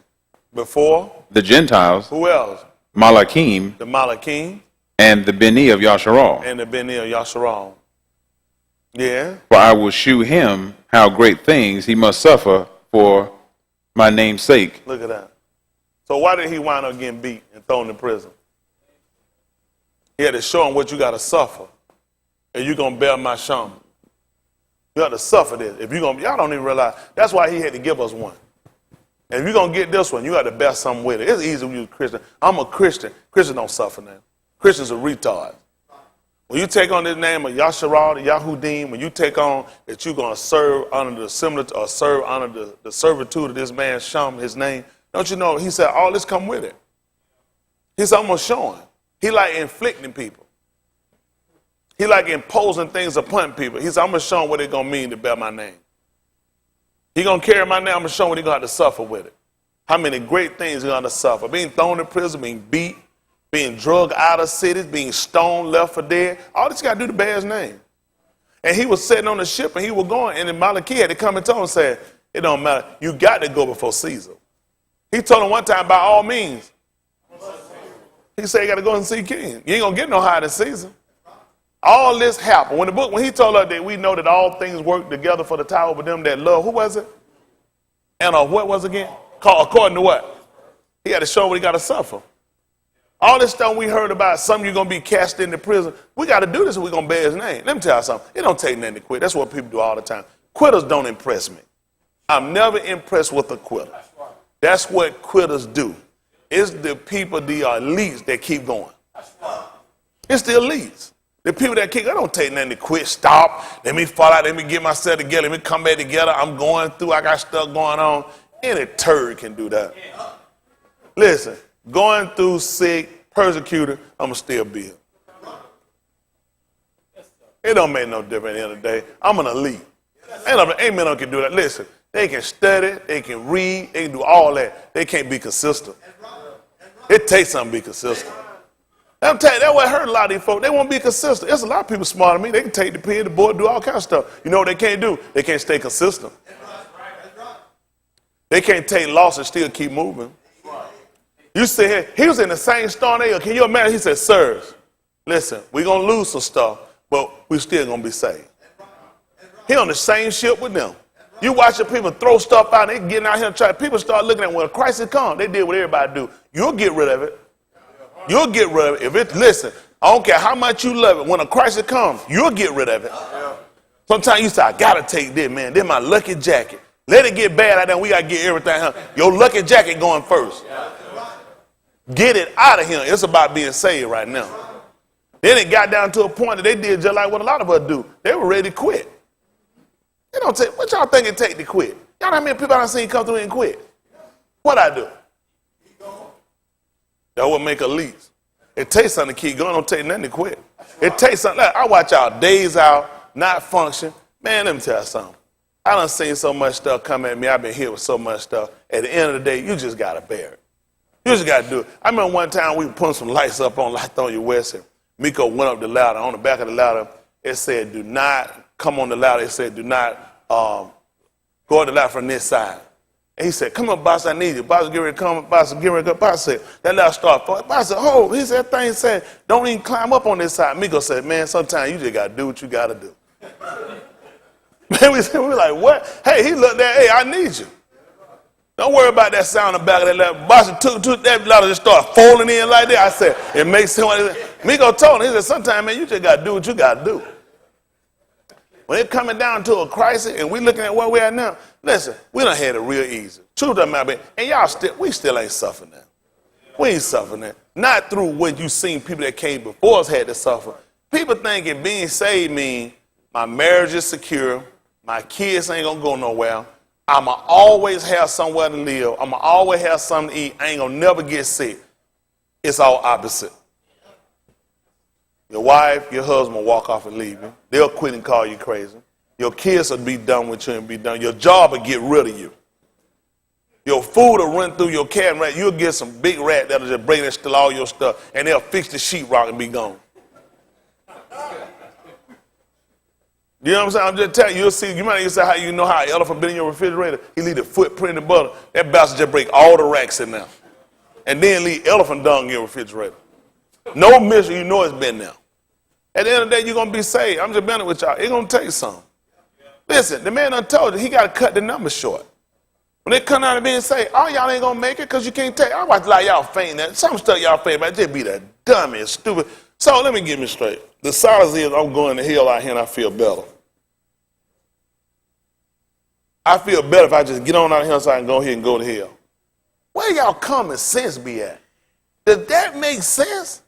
Before the Gentiles. Who else? Malakim. The Malakim. And the Beni of Yasharal. And the Beni of Yasharal. Yeah. For I will shew him how great things he must suffer for my name's sake. Look at that. So why did he wind up getting beat and thrown in prison? He had to show him what you got to suffer. And you're going to bear my sham. You got to suffer this. If you're going to, y'all don't even realize. That's why he had to give us one. And if you're going to get this one, you got to bear something with it. It's easy when you're a Christian. I'm a Christian. Christians don't suffer now. Christians are retards. When you take on this name of Yasharal, the Yahudim, when you take on that you're going to serve under the similar or serve under the servitude of this man's sham, his name, don't you know, he said, all this come with it. He's almost showing. He like inflicting people. He like imposing things upon people. He said, I'm going to show them what it's going to mean to bear my name. He going to carry my name. I'm going to show him what he's going to have to suffer with it. How many great things he's going to suffer. Being thrown in prison, being beat, being drugged out of cities, being stoned, left for dead. All this you got to do to bear his name. And he was sitting on the ship and he was going. And then Malachi had to come and tell him and say, it don't matter. You got to go before Caesar. He told him one time, by all means. He said, you got to go and see King. You ain't going to get no higher than Caesar. All this happened. When he told us that we know that all things work together for the tower with them that love, who was it? And what was it again? According to what? He had to show what he got to suffer. All this stuff we heard about, some of you going to be cast into prison. We got to do this if we're going to bear his name. Let me tell you something. It don't take nothing to quit. That's what people do all the time. Quitters don't impress me. I'm never impressed with a quitter. That's what quitters do. It's the people, the elites that keep going. It's the elites. The people that keep, I don't take nothing to quit. Stop. Let me fall out. Let me get myself together. Let me come back together. I'm going through. I got stuff going on. Any turd can do that. Listen. Going through, sick, persecuted, I'm going to still be here. It don't make no difference at the end of the day. I'm an elite. Ain't men can do that. Listen, they can study, they can read, they can do all that. They can't be consistent. It takes something to be consistent. I'm telling you, that's what hurt a lot of these folks. They won't be consistent. There's a lot of people smarter than me. They can take the pen, the board, do all kinds of stuff. You know what they can't do? They can't stay consistent. They can't take loss and still keep moving. You see here, he was in the same storm they are. Can you imagine? He said, sirs, listen, we're going to lose some stuff, but we're still going to be saved. He on the same ship with them. You watch the people throw stuff out, they getting out here and try. People start looking at when a crisis comes, they did what everybody do. You'll get rid of it. You'll get rid of it. If it, listen, I don't care how much you love it. When a crisis comes, you'll get rid of it. Sometimes you say, I got to take this, man. This is my lucky jacket. Let it get bad out there. We got to get everything. Your lucky jacket going first. Get it out of here. It's about being saved right now. Then it got down to a point that they did just like what a lot of us do. They were ready to quit. They don't take, what y'all think it take to quit? Y'all know how many people I've seen come through and quit? What I do? That would make a lease. It takes something to keep going. Don't take nothing to quit. It takes something. I watch y'all days out, not function. Man, let me tell you something. I done seen so much stuff come at me. I've been hit with so much stuff. At the end of the day, you just got to bear it. You just got to do it. I remember one time we were putting some lights up on Lithonia West, and Miko went up the ladder. On the back of the ladder, it said, do not come on the ladder. It said, do not go up the ladder from this side. And he said, come on, boss, I need you. Boss, get ready to come. Boss, get ready to come. Boss said, that ladder started falling. Boss said, oh, he said, that thing said, don't even climb up on this side. Miko said, man, sometimes you just got to do what you got to do. Man, we were like, what? Hey, he looked at, hey, I need you. Don't worry about that sound in the back of that ladder. Boss took that ladder and just started folding in like that. I said, it makes sense. Miko told him, he said, sometimes, man, you just got to do what you got to do. When it's coming down to a crisis and we looking at where we're at now, listen, we done had it real easy. Truth doesn't matter, and y'all we still ain't suffering that. We ain't suffering that. Not through what you seen people that came before us had to suffer. People thinking being saved means my marriage is secure, my kids ain't gonna go nowhere, I'ma always have somewhere to live, I'ma always have something to eat, I ain't gonna never get sick. It's all opposite. Your wife, your husband will walk off and leave you. They'll quit and call you crazy. Your kids will be done with you and be done. Your job will get rid of you. Your food will run through your cabinet. You'll get some big rat that'll just bring and steal all your stuff, and they'll fix the sheetrock and be gone. You know what I'm saying? I'm just telling you, you'll see, you might even say how you know how an elephant been in your refrigerator. He leave the footprint in the butter. That bastard just break all the racks in there. And then leave elephant dung in your refrigerator. No mystery, you know it's been there. At the end of the day, you're going to be saved. I'm just being with y'all. It's going to take something. Listen, the man done told you he got to cut the numbers short. When they come out and being saved, all y'all ain't going to make it because you can't take it. I watch a lot of y'all faint that. Some stuff y'all faint about just be the dumbest, stupid. So let me get me straight. The solace is I'm going to hell out here and I feel better. I feel better if I just get on out here so I can go ahead and go to hell. Where y'all common sense be at? Does that make sense?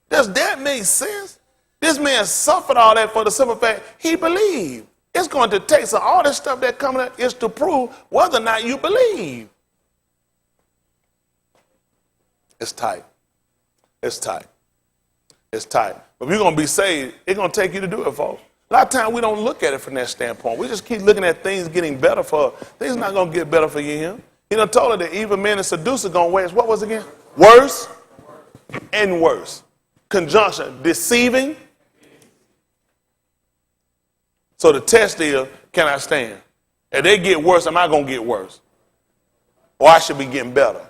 Does that make sense? This man suffered all that for the simple fact he believed. It's going to take some, all this stuff that coming up is to prove whether or not you believe. It's tight. It's tight. It's tight. But if you're going to be saved, it's going to take you to do it, folks. A lot of times we don't look at it from that standpoint. We just keep looking at things getting better for us. Things not going to get better for you here. He done told her that evil men and seducers going to wax. What was it again? Worse and worse. Conjunction, deceiving. So the test is, can I stand? If they get worse, am I going to get worse? Or I should be getting better.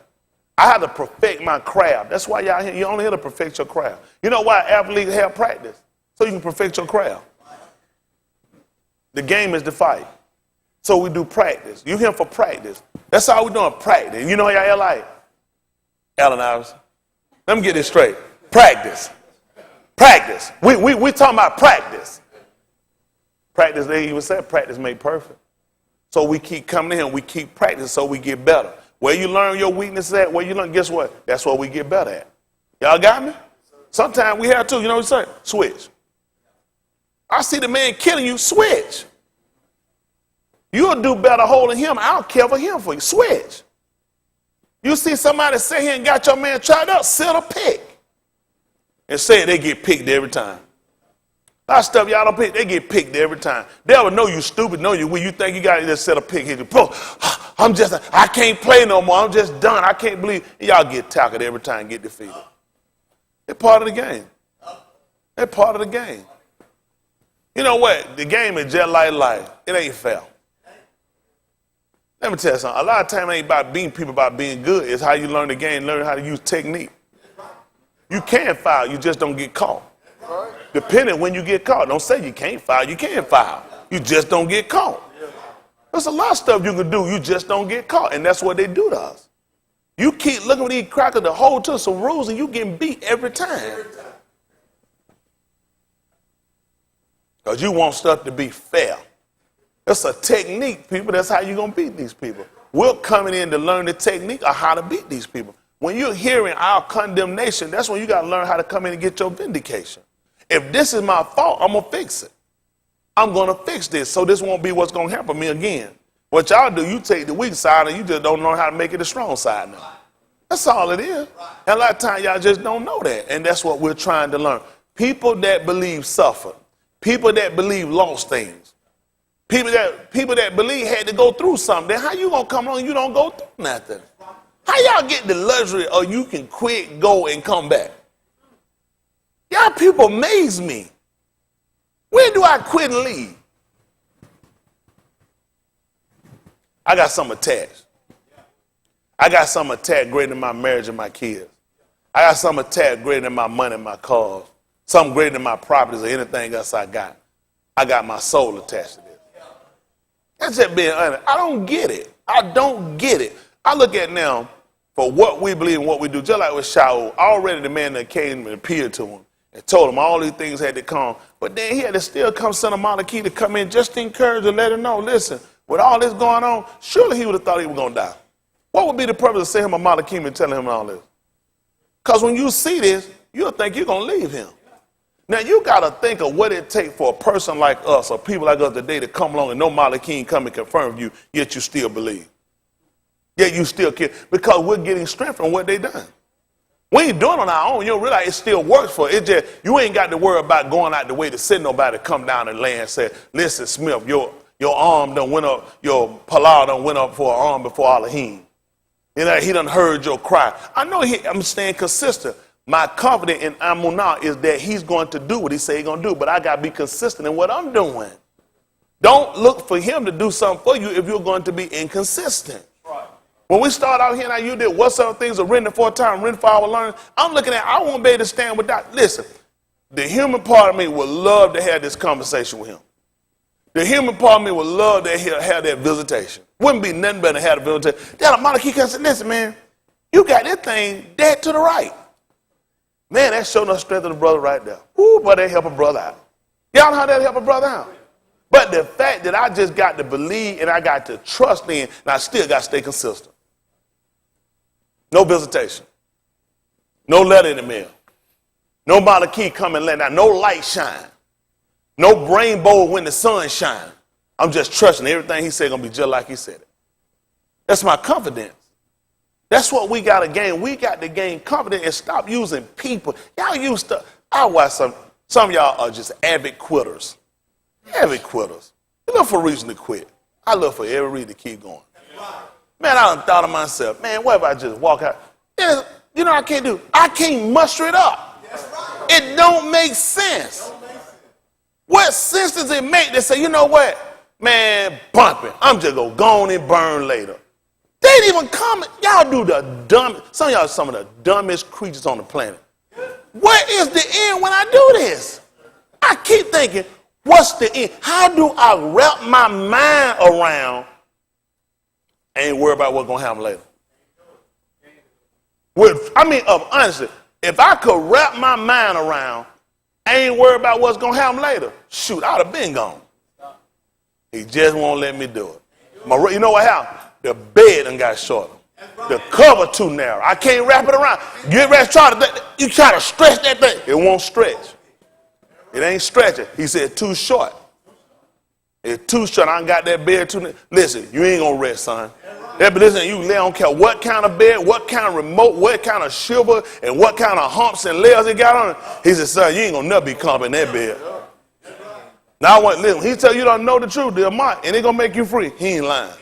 I have to perfect my craft. That's why y'all here, you only here to perfect your craft. You know why athletes have practice? So you can perfect your craft. The game is the fight. So we do practice. You here for practice. That's all we're doing, practice. You know how y'all like? Allen Iverson. Let me get this straight. Practice. Practice. We talking about practice. Practice, they even said practice made perfect. So we keep coming in here and we keep practicing so we get better. Where you learn your weaknesses at, where you learn, guess what? That's what we get better at. Y'all got me? Sometimes we have to, you know what I'm saying? Switch. I see the man killing you, switch. You'll do better holding him. I'll cover him for you. Switch. You see somebody sit here and got your man tried up, set a pick. And say they get picked every time. A lot of stuff y'all don't pick, they get picked every time. They'll know you stupid, know you weak. You think you got to just set a pick here. I can't play no more. I'm just done. I can't believe. Y'all get tackled every time, get defeated. They're part of the game. They're part of the game. You know what? The game is just like life. It ain't fair. Let me tell you something. A lot of time it ain't about being people, about being good. It's how you learn the game, learn how to use technique. You can foul, you just don't get caught. Depending when you get caught. Don't say you can't foul, you can foul. You just don't get caught. There's a lot of stuff you can do, you just don't get caught. And that's what they do to us. You keep looking at these crackers to hold to some rules and you getting beat every time. Because you want stuff to be fair. It's a technique, people. That's how you're going to beat these people. We're coming in to learn the technique of how to beat these people. When you're hearing our condemnation, that's when you got to learn how to come in and get your vindication. If this is my fault, I'm going to fix it. I'm going to fix this so this won't be what's going to happen to me again. What y'all do, you take the weak side and you just don't know how to make it the strong side now. That's all it is. And a lot of times y'all just don't know that. And that's what we're trying to learn. People that believe suffer. People that believe lost things. People that believe had to go through something. Then how you gonna come along and you don't go through nothing? How y'all get the luxury of you can quit, go, and come back? Y'all people amaze me. When do I quit and leave? I got something attached. I got something attached greater than my marriage and my kids. I got something attached greater than my money and my cars. Something greater than my properties or anything else I got. I got my soul attached to this. That's just being honest. I don't get it. I don't get it. I look at now for what we believe and what we do, just like with Shaul. Already the man that came and appeared to him and told him all these things had to come. But then he had to still come send a Malachi to come in just to encourage and let him know, listen, with all this going on, surely he would have thought he was going to die. What would be the purpose of sending him a Malachi and telling him all this? Because when you see this, you'll think you're going to leave him. Now, you got to think of what it takes for a person like us or people like us today to come along and no Malachi come and confirm you, yet you still believe. Yet you still care. Because we're getting strength from what they done. We ain't doing it on our own. You don't realize it still works for it. Just, you ain't got to worry about going out the way to send nobody to come down and lay and say, listen, Smith, your arm done went up, your palau done went up for an arm before Elohim. You know, he done heard your cry. I know I'm staying consistent. My confidence in Amunah is that he's going to do what he say he's going to do, but I got to be consistent in what I'm doing. Don't look for him to do something for you if you're going to be inconsistent. Right. When we start out here, now you did whatsoever things are written for a time, written for our learning. I'm looking at, I won't be able to stand without. Listen, the human part of me would love to have this conversation with him. The human part of me would love to have that visitation. Wouldn't be nothing better than have a visitation. Then Malachi can say, listen, man, you got this thing dead to the right. Man, that's showing us strength of the brother right there. Ooh, boy, that help a brother out. Y'all know how that help a brother out? But the fact that I just got to believe and I got to trust in, and I still got to stay consistent. No visitation. No letter in the mail. No Malachi come and let out. No light shine. No rainbow when the sun shines. I'm just trusting everything he said going to be just like he said it. That's my confidence. That's what we got to gain. We got to gain confidence and stop using people. Y'all use stuff. I watch some of y'all are just avid quitters. Avid quitters. You look for a reason to quit. I look for every reason to keep going. Man, I done thought of myself, man, what if I just walk out? You know what I can't do? I can't muster it up. It don't make sense. What sense does it make to say, you know what? Man, bump it. I'm just going to go on and burn later. They ain't even comment. Y'all do the dumbest. Some of y'all are some of the dumbest creatures on the planet. What is the end when I do this? I keep thinking, what's the end? How do I wrap my mind around and ain't worry about what's going to happen later? Honestly, if I could wrap my mind around, I ain't worried about what's going to happen later. Shoot, I'd have been gone. He just won't let me do it. You know what happened? The bed done got shorter. The cover too narrow. I can't wrap it around. Get ready to you try to stretch that thing. It won't stretch. It ain't stretching. He said too short. It's too short. I done got that bed too narrow. Listen, you ain't going to rest, son. Listen, you lay, I don't care what kind of bed, what kind of remote, what kind of shiver, and what kind of humps and layers he got on it. He said, son, you ain't going to never be comfortable in that bed. Now, listen, he tell you don't know the truth, and they going to make you free. He ain't lying.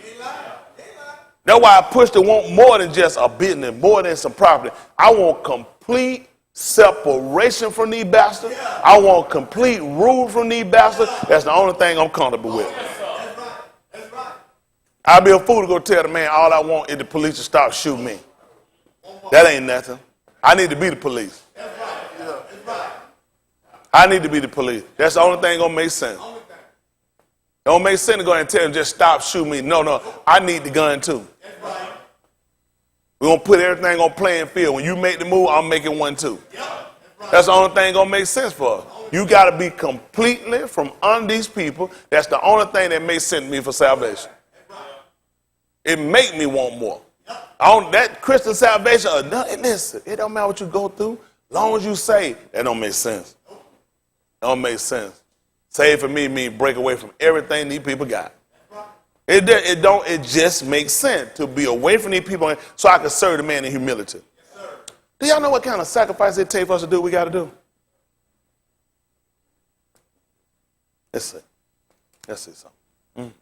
That's why I push to want more than just a business, more than some property. I want complete separation from these bastards. I want complete rule from these bastards. That's the only thing I'm comfortable with. I'd be a fool to go tell the man all I want is the police to stop shooting me. That ain't nothing. I need to be the police. I need to be the police. That's the only thing gonna make sense. It don't make sense to go ahead and tell him just stop shooting me. No, I need the gun too. We're gonna put everything on playing field. When you make the move, I'm making one too. That's the only thing gonna make sense for us. You gotta be completely from under these people. That's the only thing that makes sense to me for salvation. It make me want more. That Christian salvation, listen, it don't matter what you go through. As long as you say, that don't make sense. Don't make sense. Save for me means break away from everything these people got. It just makes sense to be away from these people so I can serve the man in humility. Yes, do y'all know what kind of sacrifice it takes for us to do what we got to do? Let's see. Let's see something.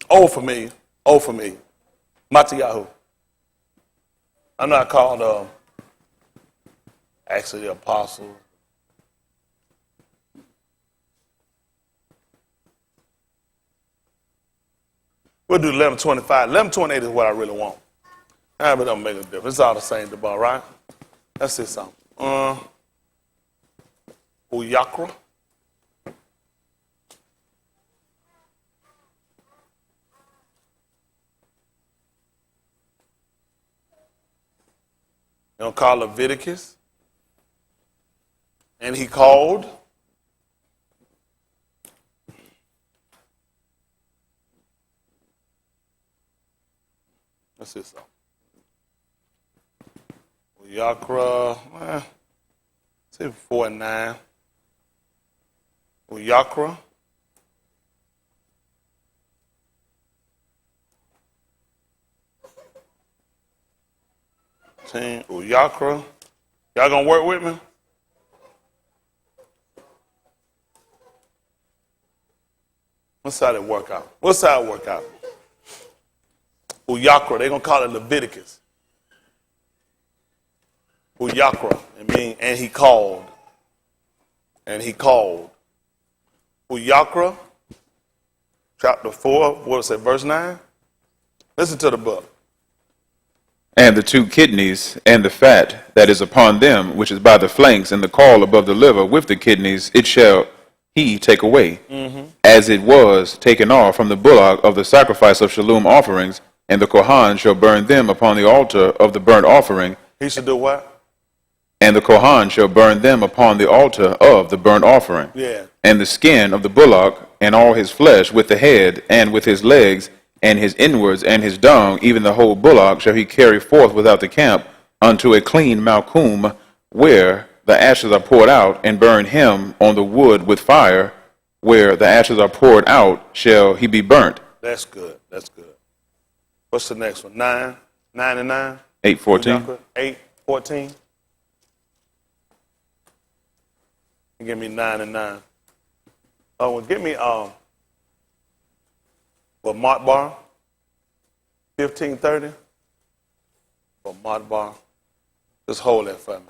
Oh, for me. Oh, for me. Matiyahu. I'm not called actually the apostle. We'll do 11:25. 11:28 is what I really want. But it don't make a difference. It's all the same debate, right? Let's see something. Uyakra. You don't call Leviticus. And he called. Let's see something. Uyakra. Say 4 and 9. Uyakra. Uyakra. Y'all gonna work with me? What's how it work out? What's how it work out? Uyakra, they're gonna call it Leviticus. Uyakra, it means, and he called. And he called. Uyakra, chapter 4, what is it, verse 9? Listen to the book. And the 2 kidneys and the fat that is upon them, which is by the flanks, and the caul above the liver with the kidneys, it shall he take away, as it was taken off from the bullock of the sacrifice of shalom offerings, and the Kohan shall burn them upon the altar of the burnt offering. He should do what? And the Kohan shall burn them upon the altar of the burnt offering. Yeah. And the skin of the bullock, and all his flesh, with the head, and with his legs, and his inwards, and his dung, even the whole bullock, shall he carry forth without the camp unto a clean malchum, where the ashes are poured out, and burn him on the wood with fire. Where the ashes are poured out, shall he be burnt. That's good. That's good. What's the next one? 9? 9 and 9? 8:14. 8:14. Give me 9 and 9. Oh, well, give me Matbar 15:30. For Matbar, just hold that for me.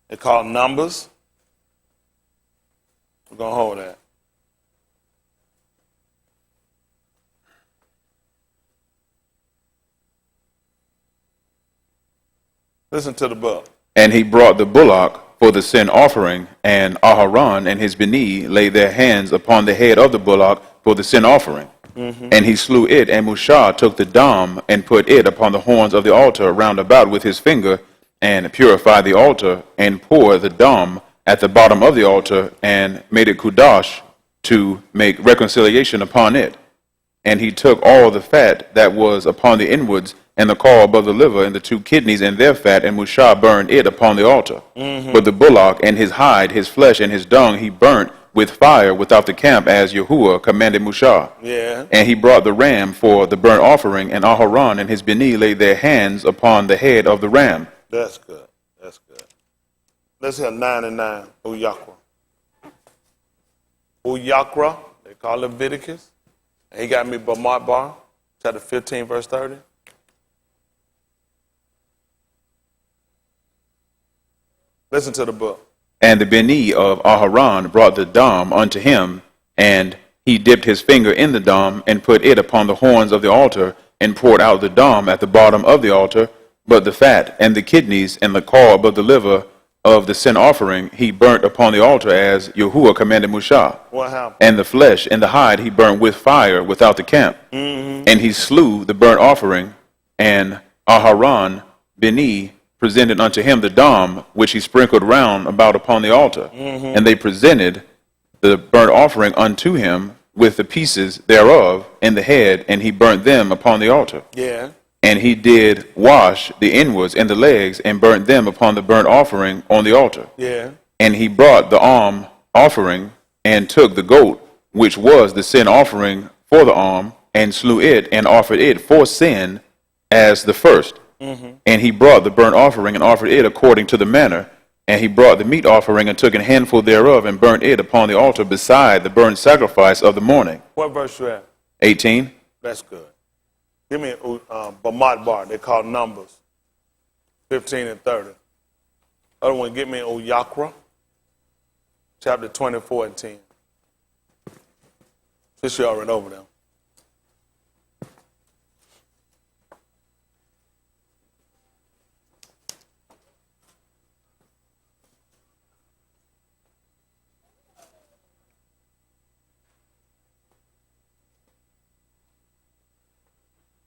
They call Numbers. We're gonna hold that. Listen to the book. And he brought the bullock for the sin offering, and Aharon and his Beni laid their hands upon the head of the bullock for the sin offering. And he slew it, and Mushah took the dam and put it upon the horns of the altar round about with his finger, and purified the altar, and poured the dam at the bottom of the altar, and made it kudash to make reconciliation upon it. And he took all the fat that was upon the inwards, and the caul above the liver, and the 2 kidneys and their fat, and Mushah burned it upon the altar. But the bullock and his hide, his flesh and his dung, he burnt with fire without the camp, as Yahuwah commanded Mushah. Yeah. And he brought the ram for the burnt offering, and Aharon and his Beni laid their hands upon the head of the ram. That's good. That's good. Let's hear 9 and 9. Uyakra. Uyakra, they call Leviticus. And he got me Matbar, chapter 15, verse 30. Listen to the book. And the Beni of Aharon brought the dam unto him, and he dipped his finger in the dam, and put it upon the horns of the altar, and poured out the dam at the bottom of the altar. But the fat and the kidneys and the caul above the liver of the sin offering he burnt upon the altar, as Yahuwah commanded Mushah. What happened? And the flesh and the hide he burnt with fire without the camp. And he slew the burnt offering, and Aharon Beni presented unto him the dam, which he sprinkled round about upon the altar. And they presented the burnt offering unto him with the pieces thereof and the head, and he burnt them upon the altar. Yeah. And he did wash the inwards and the legs, and burnt them upon the burnt offering on the altar. Yeah. And he brought the arm offering, and took the goat, which was the sin offering for the arm, and slew it, and offered it for sin as the first. And he brought the burnt offering, and offered it according to the manner. And he brought the meat offering, and took an handful thereof, and burnt it upon the altar beside the burnt sacrifice of the morning. What verse you at? 18. That's good. Give me Bamat bar. They call Numbers 15 and 30. Other one, give me Uyakra, chapter 24 and 10. Since you already over there.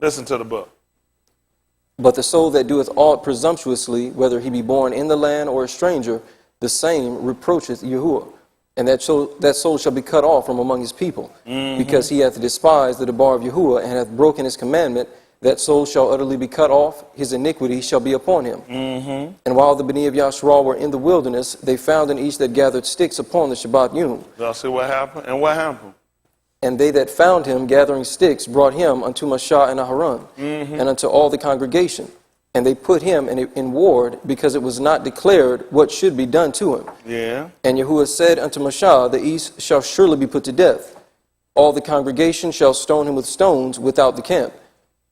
Listen to the book. But the soul that doeth aught presumptuously, whether he be born in the land or a stranger, the same reproacheth Yahuwah. And that soul shall be cut off from among his people. Because he hath despised the debar of Yahuwah, and hath broken his commandment, that soul shall utterly be cut off, his iniquity shall be upon him. And while the Beni of Yashua were in the wilderness, they found an each that gathered sticks upon the Shabbat Yom. Y'all see what happened? And what happened? And they that found him gathering sticks brought him unto Mashah and Aharon, and unto all the congregation. And they put him in ward, because it was not declared what should be done to him. Yeah. And Yahuwah said unto Mashah, the east shall surely be put to death. All the congregation shall stone him with stones without the camp.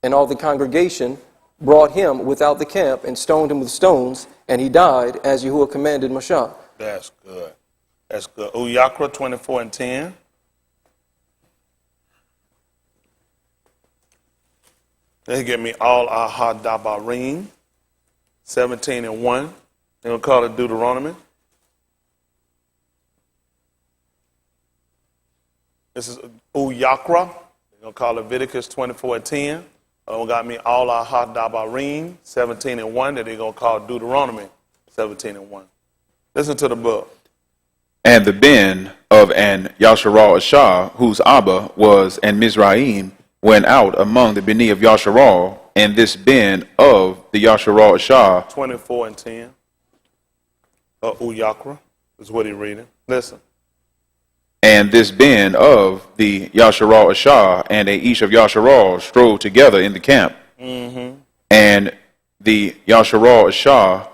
And all the congregation brought him without the camp, and stoned him with stones, and he died, as Yahuwah commanded Mashah. That's good. That's good. Uyakra 24 and 10. They get me all Ahadabarim, 17 and 1. They're going to call it Deuteronomy. This is Uyakra. They're going to call it Leviticus 24 and 10. We got me all Ahadabarim, 17 and 1, that they're going to call Deuteronomy, 17 and 1. Listen to the book. And the Ben of an Yasharal Ashah, whose Abba was an Mizraim, went out among the Beni of Yasharal, and this Ben of the Yasharal Ashah, 24 and 10. Uyakra is what he's reading. Listen. and this Ben of the Yasharal Ashah and a Ish of Yasharal strove together in the camp. And the Yasharal Ashah,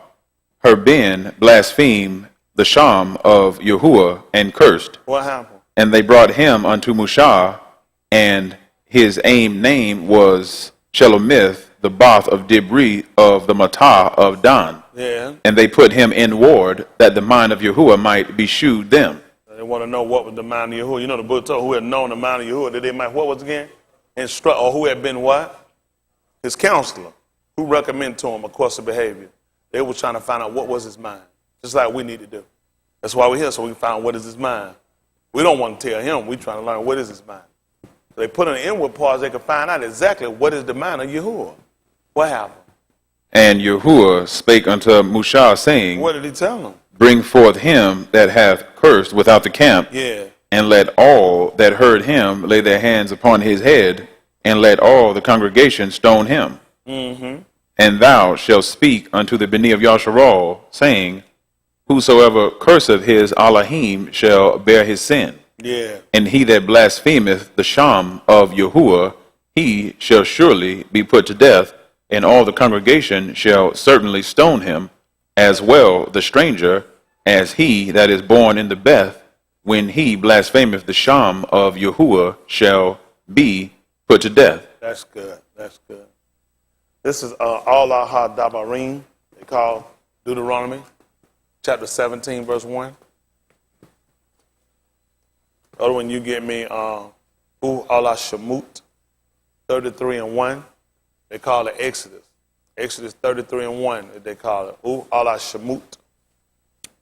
her Ben, blasphemed the Sham of Yahuwah and cursed. What happened? And they brought him unto Mushah, and his name was Shelomith, the Bath of Dibri of the Matah of Dan. Yeah. And they put him in ward, that the mind of Yahuwah might be shewed them. They want to know what was the mind of Yahuwah. You know the book told who had known the mind of Yahuwah, that they might, what was it again? Instruct, or who had been what? His counselor, who recommended to him a course of behavior. They were trying to find out what was his mind, just like we need to do. That's why we're here, so we can find out what is his mind. We don't want to tell him. We're trying to learn what is his mind. So they put in the inward parts, they could find out exactly what is the mind of Yahuwah. What happened? And Yahuwah spake unto Mushah, saying, What did he tell them? Bring forth him that hath cursed without the camp, Yeah. and let all that heard him lay their hands upon his head, and let all the congregation stone him. And thou shalt speak unto the Beni of Yasharal, saying, Whosoever curseth his Elohim shall bear his sin. Yeah. And he that blasphemeth the Sham of Yahuwah, he shall surely be put to death, and all the congregation shall certainly stone him, as well the stranger as he that is born in the Beth, when he blasphemeth the Sham of Yahuwah, shall be put to death. That's good. That's good. This is all Dabarim. They call Deuteronomy, chapter 17, verse 1. Other one you get me, Allah Shemut, 33 and 1. They call it Exodus. Exodus 33 and 1, they call it Allah Shemut.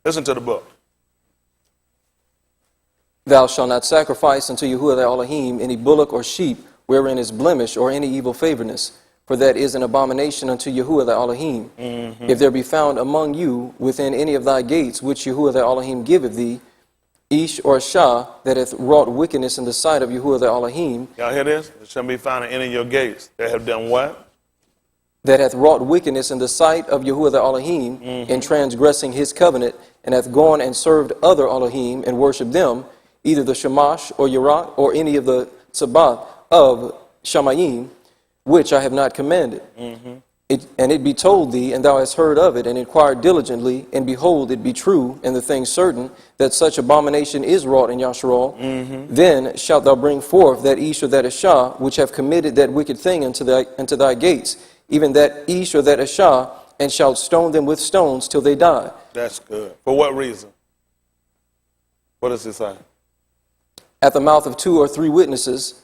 Listen to the book. Thou shalt not sacrifice unto Yahuwah thy Elohim any bullock or sheep, wherein is blemish or any evil favoredness, for that is an abomination unto Yahuwah thy Elohim. If there be found among you within any of thy gates, which Yahuwah thy Elohim giveth thee, Ish or Shah, that hath wrought wickedness in the sight of Yahuwah thy Elohim. Y'all hear this? It shall be found in any of your gates that have done what? that hath wrought wickedness in the sight of Yahuwah the Elohim, in transgressing his covenant, and hath gone and served other Elohim, and worshipped them, either the Shamash or Yerat, or any of the Sabbath of Shamayim, which I have not commanded. And it be told thee, and thou hast heard of it, and inquired diligently, and behold, it be true, and the thing certain, that such abomination is wrought in Yasharal, then shalt thou bring forth that Ish or that Ashah, which have committed that wicked thing unto thy gates, even that Ish or that Ashah, and shalt stone them with stones till they die. That's good. For what reason? What does it say? At the mouth of two or three witnesses,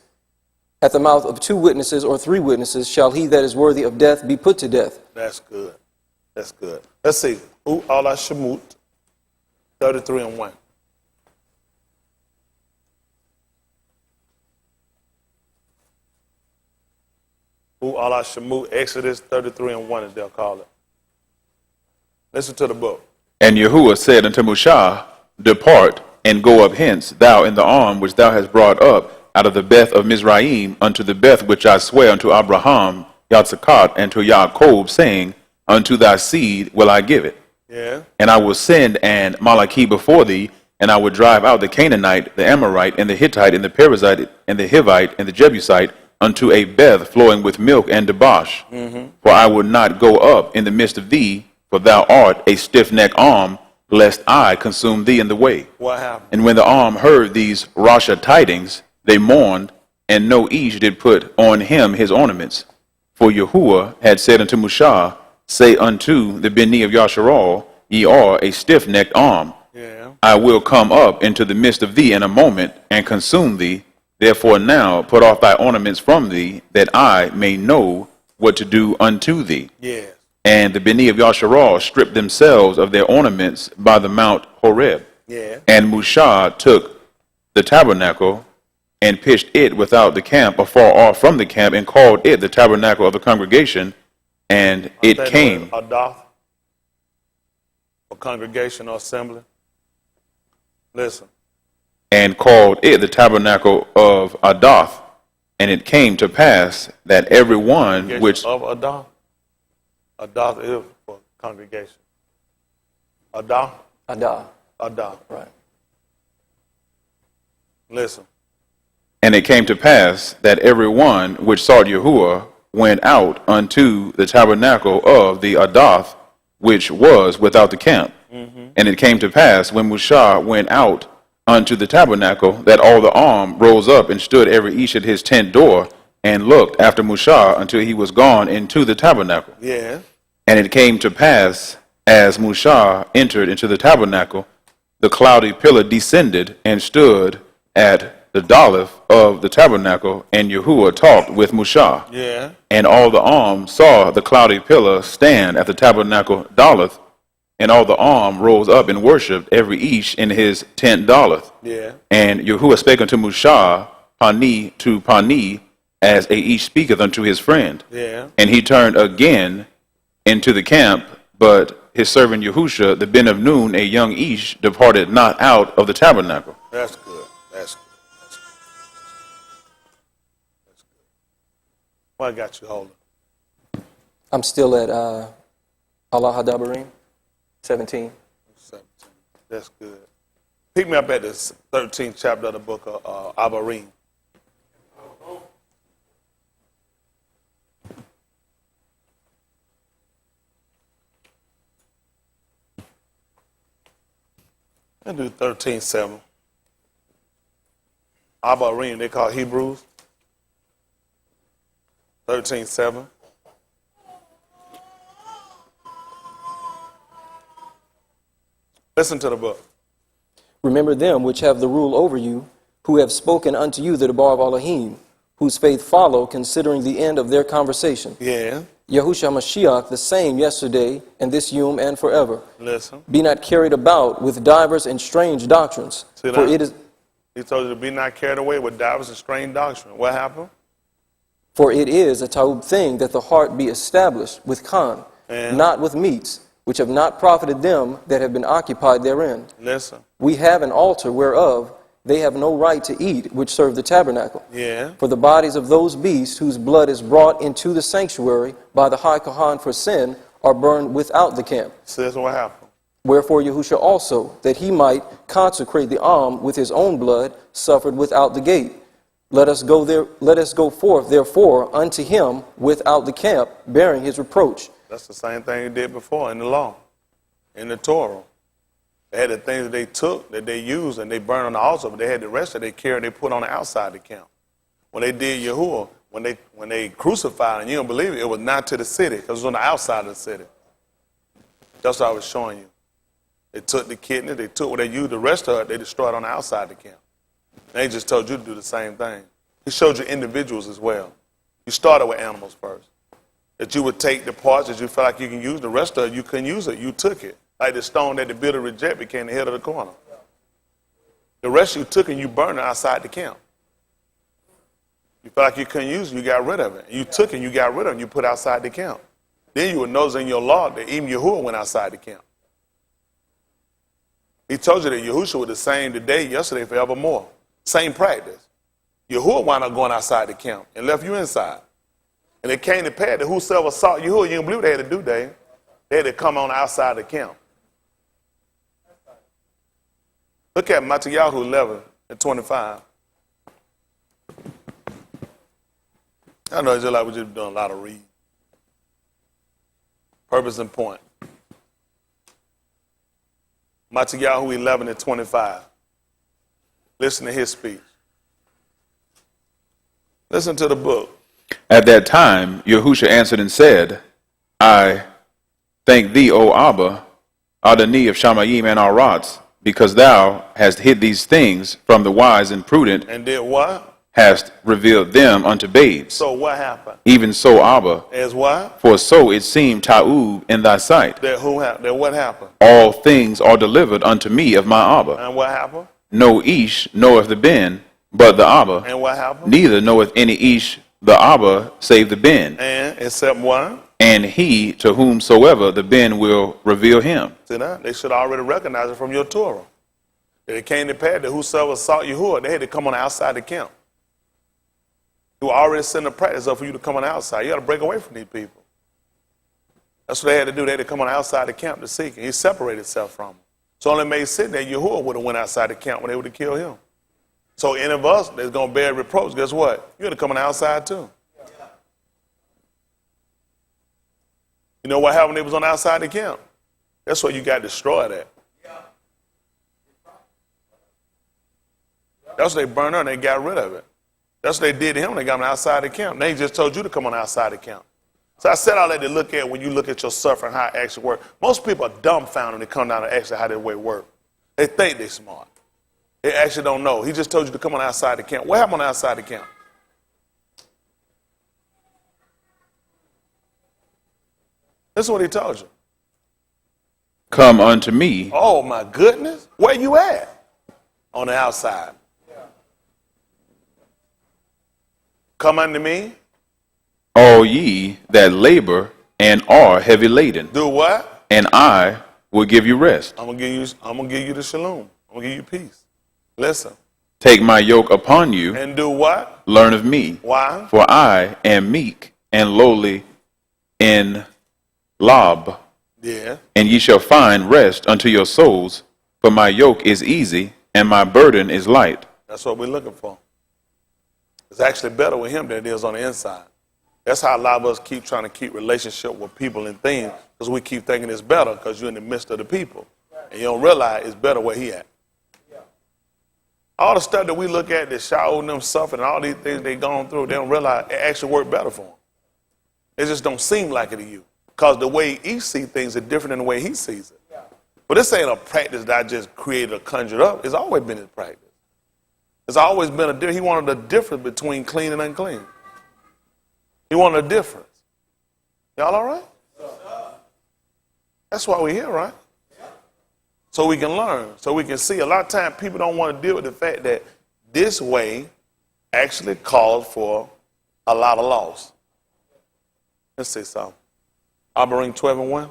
at the mouth of two witnesses or three witnesses shall he that is worthy of death be put to death. That's good. That's good. Let's see. Allah Shemut, 33 and 1. Allah Shemut, Exodus 33 and 1 as they'll call it. Listen to the book. And Yahuwah said unto Mushah, Depart, and go up hence, thou and the arm which thou hast brought up out of the Beth of Mizraim unto the Beth which I swear unto Abraham, Yitzchak, and to Jacob, saying, Unto thy seed will I give it. Yeah. And I will send an Malachi before thee, and I will drive out the Canaanite, the Amorite, and the Hittite, and the Perizzite, and the Hivite, and the Jebusite, unto a Beth flowing with milk and debauch. For I will not go up in the midst of thee, for thou art a stiff-necked arm, lest I consume thee in the way. What happened? And when the arm heard these Rasha tidings, they mourned, and no each did put on him his ornaments. For Yahuwah had said unto Mushah, Say unto the Beni of Yasharal, Ye are a stiff-necked arm. Yeah. I will come up into the midst of thee in a moment, and consume thee. Therefore now put off thy ornaments from thee, that I may know what to do unto thee. Yes. And the Beni of Yasharal stripped themselves of their ornaments by the Mount Horeb. Yeah. And Mushah took the tabernacle and pitched it without the camp, afar off from the camp, and called it the tabernacle of the congregation. And it came. Adath, or congregation or assembly. Listen. And called it the tabernacle of Adath. And it came to pass that every one which of Adath. Adath is for congregation. Adath. Adah. Adath. Right. Listen. And it came to pass that every one which sought Yahuwah went out unto the tabernacle of the Adath, which was without the camp. And it came to pass, when Mushah went out unto the tabernacle, that all the arm rose up and stood every each at his tent door, and looked after Mushah until he was gone into the tabernacle. Yeah. And it came to pass, as Mushah entered into the tabernacle, the cloudy pillar descended and stood at the Daleth of the tabernacle, and Yahuwah talked with Mushah. Yeah. And all the arm saw the cloudy pillar stand at the tabernacle Daleth, and all the arm rose up and worshipped, every each in his tent Daleth. Yeah. And Yahuwah spake unto Mushah, Pani to Pani, as a each speaketh unto his friend. Yeah. And he turned again into the camp, but his servant Yahusha, the Ben of Nun, a young Ish, departed not out of the tabernacle. That's good. That's good. That's good. That's good. What got you holding? I'm still at Allah Hadabarim, 17. 17. That's good. Pick me up at the 13th chapter of the book of Abarim. I'll do 13:7. Abarim, they call Hebrews. 13:7. Listen to the book. Remember them which have the rule over you, who have spoken unto you the debar of Elohim, whose faith follow, considering the end of their conversation. Yeah. Yahushua Mashiach, the same yesterday, and this yom, and forever. Listen. Be not carried about with divers and strange doctrines. See For that? it is He told you to be not carried away with divers and strange doctrine. What happened? For it is a taub thing that the heart be established with Khan, And? not with meats, which have not profited them that have been occupied therein. Listen. We have an altar whereof they have no right to eat which serve the tabernacle. Yeah. For the bodies of those beasts whose blood is brought into the sanctuary by the high Kohan for sin are burned without the camp. So that's what happened. Wherefore Yahusha also, that he might consecrate the Am with his own blood, suffered without the gate. Let us go forth therefore unto him without the camp, bearing his reproach. That's the same thing he did before in the law, in the Torah. They had the things that they took, that they used, and they burned on the altar, but they had the rest that they carried, they put on the outside the camp. When they did Yahuwah, when they crucified, and you don't believe it, it was not to the city, because it was on the outside of the city. That's what I was showing you. They took the kidney, they took what they used, the rest of it, they destroyed on the outside of the camp. And they just told you to do the same thing. He showed you individuals as well. You started with animals first. That you would take the parts that you felt like you can use, the rest of it, you couldn't use it, you took it. Like the stone that the builder rejected became the head of the corner. The rest you took and you burned it outside the camp. You felt like you couldn't use it, you got rid of it. You took it and you got rid of it and you put it outside the camp. Then you would notice in your law that even Yahuwah went outside the camp. He told you that Yahushua was the same today, yesterday, forevermore. Same practice. Yahuwah wound up going outside the camp and left you inside. And it came to pass that whosoever sought Yahuwah, you didn't believe they had to do that. They had to come on outside the camp. Look at Matthew 11 and 25. I know it's just like we're just doing a lot of reading. Purpose and point. Matthew 11 and 25. Listen to his speech. Listen to the book. At that time, Yahusha answered and said, I thank thee, O Abba, Adonai of Shamayim and Arats, because thou hast hid these things from the wise and prudent, And did what? hast revealed them unto babes. So what happened? Even so, Abba, As what? for so it seemed Ta'ub in thy sight. That who happened? That what happened? All things are delivered unto me of my Abba. And what happened? No Ish knoweth the Ben, but the Abba. And what happened? Neither knoweth any Ish the Abba, save the Ben. And except what? And he to whomsoever the Ben will reveal him. See that? They should already recognize it from your Torah. That it came to pass that whosoever sought Yahuwah, they had to come on the outside the camp. You were already setting a practice up for you to come on the outside. You got to break away from these people. That's what they had to do. They had to come on the outside the camp to seek him. He separated himself from them. So only made sense that Yahuwah would have went outside the camp when they would have killed him. So any of us that's going to bear reproach, guess what? You're going to come on the outside too. You know what happened when they was on the outside the camp? That's where you got destroyed at. That's what they burned her and they got rid of it. That's what they did to him when they got him outside the camp. They just told you to come on outside the camp. So I said all that to look at when you look at your suffering, how it actually works. Most people are dumbfounded when they come down to actually how that way work. They think they're smart. They actually don't know. He just told you to come on outside the camp. What happened on the outside the camp? This is what he told you. Come unto me, Oh my goodness. Where you at? On the outside. Come unto me. all ye that labor and are heavy laden, Do what? and I will give you rest. I'm gonna give you the shalom. I'm gonna give you peace. Listen. Take my yoke upon you, And do what? learn of me, Why? for I am meek and lowly in lob, Yeah. and ye shall find rest unto your souls, for my yoke is easy and my burden is light. That's what we're looking for. It's actually better with him than it is on the inside. That's how a lot of us keep trying to keep relationship with people and things, because we keep thinking it's better because you're in the midst of the people. And you don't realize it's better where he at. All the stuff that we look at, that Shaul and them suffered and all these things they gone through, they don't realize it actually worked better for them. It just don't seem like it to you, because the way he sees things is different than the way he sees it. But this ain't a practice that I just created or conjured up. It's always been his practice. It's always been a difference. He wanted a difference between clean and unclean. He wanted a difference. Y'all all right? That's why we're here, right? So we can learn, so we can see. A lot of times people don't want to deal with the fact that this way actually calls for a lot of loss. Let's see something. I'll bring 12 and 1.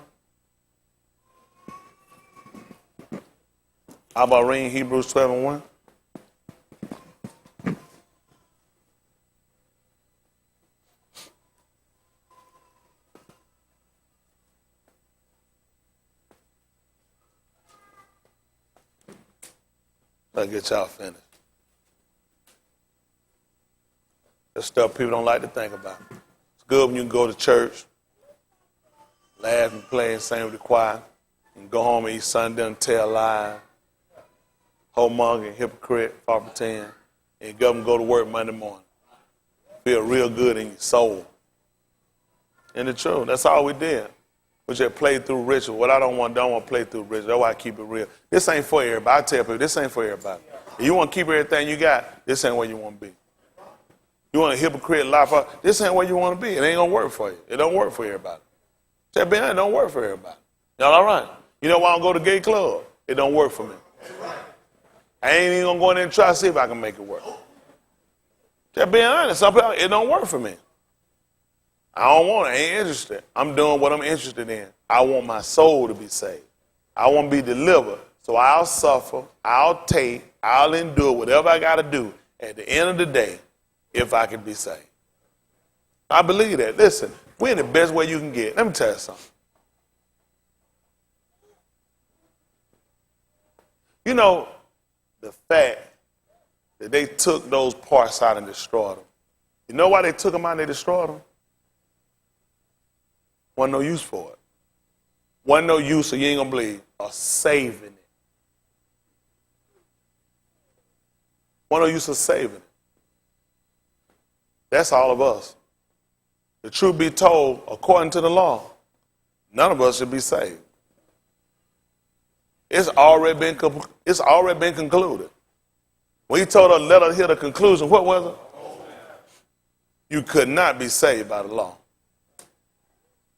I'll bring Hebrews 12 and 1. I'll get y'all finished. That's stuff people don't like to think about. It's good when you can go to church, laugh and play and sing with the choir, and go home and eat Sunday and tell lies, homemonger and hypocrite, fall pretend, and go to work Monday morning. Feel real good in your soul. And the truth, that's all we did. We just played through ritual. What I don't want to play through ritual. That's why I keep it real. This ain't for everybody. I tell people, this ain't for everybody. If you want to keep everything you got, this ain't where you want to be. You want a hypocrite life, this ain't where you want to be. It ain't going to work for you. It don't work for everybody. Just being honest, it don't work for everybody. Y'all all right? You know why I don't go to gay club? It don't work for me. I ain't even going to go in there and try to see if I can make it work. Just being honest, some people, it don't work for me. I don't want it. I ain't interested. I'm doing what I'm interested in. I want my soul to be saved. I want to be delivered. So I'll suffer, I'll take, I'll endure whatever I got to do at the end of the day if I can be saved. I believe that. Listen, we're in the best way you can get. Let me tell you something. You know, the fact that they took those parts out and destroyed them. You know why they took them out and they destroyed them? Wasn't no use for it. Wasn't no use, so you ain't gonna believe, of saving it. Wasn't no use of saving it. That's all of us. The truth be told, according to the law, none of us should be saved. It's already been concluded. When he told us, let us hear the conclusion, what was it? You could not be saved by the law.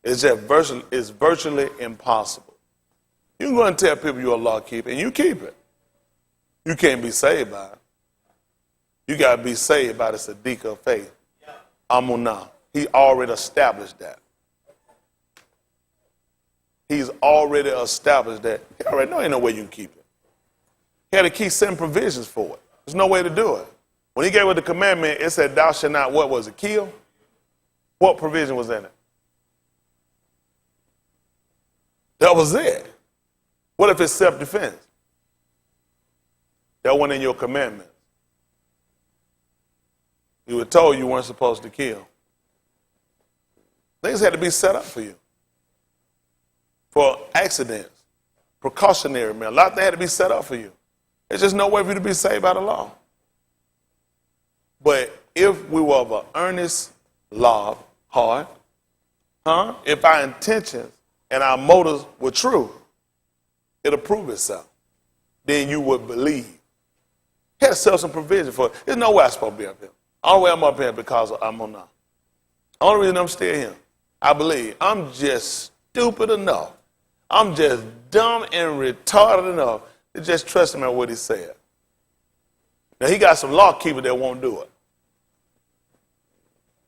It's virtually impossible. You can go and tell people you're a law keeper, and you keep it. You can't be saved by it. You got to be saved by the Sadiq of faith. Amunah. He already established that. He's already established that. He already know ain't no way you can keep it. He had to keep setting provisions for it. There's no way to do it. When he gave us the commandment, it said, thou shalt not, what was it, kill? What provision was in it? That was it. What if it's self-defense? That wasn't in your commandment. You were told you weren't supposed to kill. Things had to be set up for you. For accidents, precautionary measures. A lot of things had to be set up for you. There's just no way for you to be saved by the law. But if we were of an earnest law, heart, if our intentions and our motives were true, it'll prove itself. Then you would believe. He had to set some provision for it. There's no way I'm supposed to be up here. Only way I'm up here because I'm on now. Only reason I'm still here, I believe, I'm just stupid enough. I'm just dumb and retarded enough to just trust him at what he said. Now, he got some law keepers that won't do it.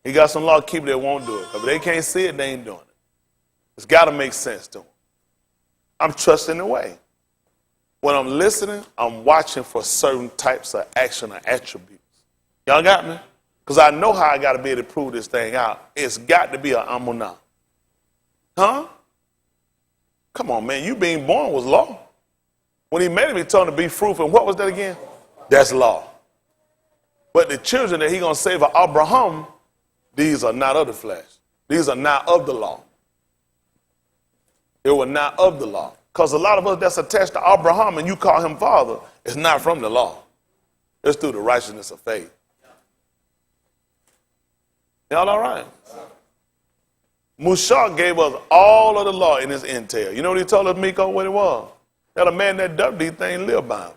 He got some law keepers that won't do it. If they can't see it, they ain't doing it. It's got to make sense to them. I'm trusting the way. When I'm listening, I'm watching for certain types of action or attributes. Y'all got me? Because I know how I got to be able to prove this thing out. It's got to be an amunah. Huh? Come on, man. You being born was law. When he made him, he told him to be fruitful. And what was that again? That's law. But the children that he going to save are Abraham, these are not of the flesh. These are not of the law. They were not of the law. Because a lot of us that's attached to Abraham and you call him father, it's not from the law. It's through the righteousness of faith. Y'all all right? Mushak gave us all of the law in his entail. You know what he told us, Miko, what it was? That a man that does these things live by him.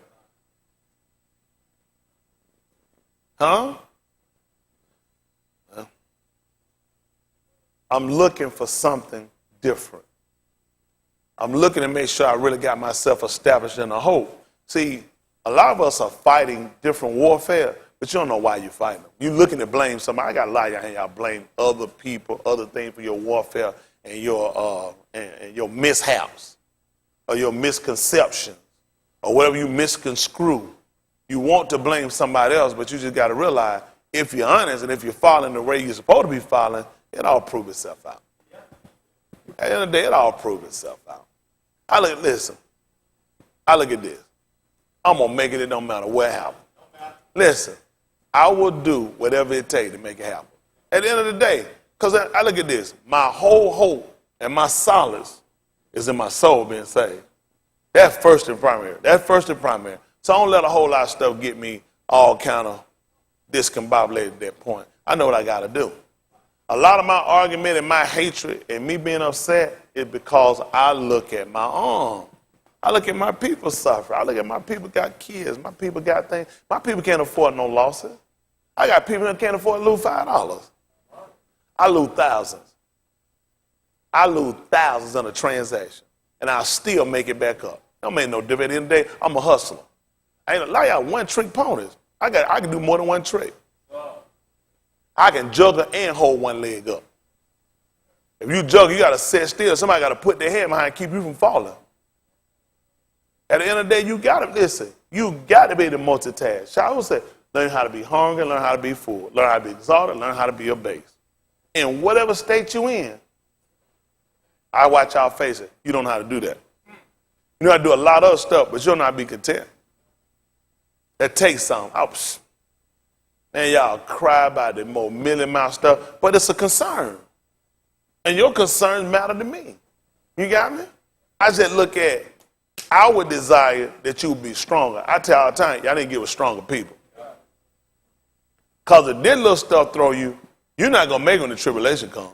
Huh? Well, I'm looking for something different. I'm looking to make sure I really got myself established in a hope. See, a lot of us are fighting different warfare, but you don't know why you're fighting them. You're looking to blame somebody. I got a lot of y'all blame other people, other things for your warfare and your mishaps or your misconceptions or whatever you misconstrue. You want to blame somebody else, but you just got to realize if you're honest and if you're following the way you're supposed to be following, it all prove itself out. At the end of the day, it all prove itself out. I look at this. I'm going to make it. It don't matter what happens. Listen, I will do whatever it takes to make it happen. At the end of the day, because I look at this, my whole hope and my solace is in my soul being saved. That's first and primary. That's first and primary. So I don't let a whole lot of stuff get me all kind of discombobulated at that point. I know what I got to do. A lot of my argument and my hatred and me being upset is because I look at my own. I look at my people suffer. I look at my people got kids. My people got things. My people can't afford no losses. I got people that can't afford to lose $5. I lose thousands. I lose thousands on a transaction, and I'll still make it back up. Don't make no difference. At the end of the day, I'm a hustler. I ain't like y'all one-trick ponies. I can do more than one trick. I can juggle and hold one leg up. If you juggle, you got to sit still. Somebody got to put their hand behind and keep you from falling. At the end of the day, you got to, listen, you got to be able to multitask. I would say, learn how to be hungry, learn how to be full, learn how to be exalted, learn how to be abased. In whatever state you in, I watch y'all face it. You don't know how to do that. You know how to do a lot of stuff, but you don't know how to be content. That takes something. Man, y'all cry about the more million-mile stuff, but it's a concern. And your concerns matter to me. You got me? I just look at our desire that you be stronger. I tell all the time, y'all need to get with stronger people. Because if this little stuff throw you, you're not going to make it when the tribulation comes.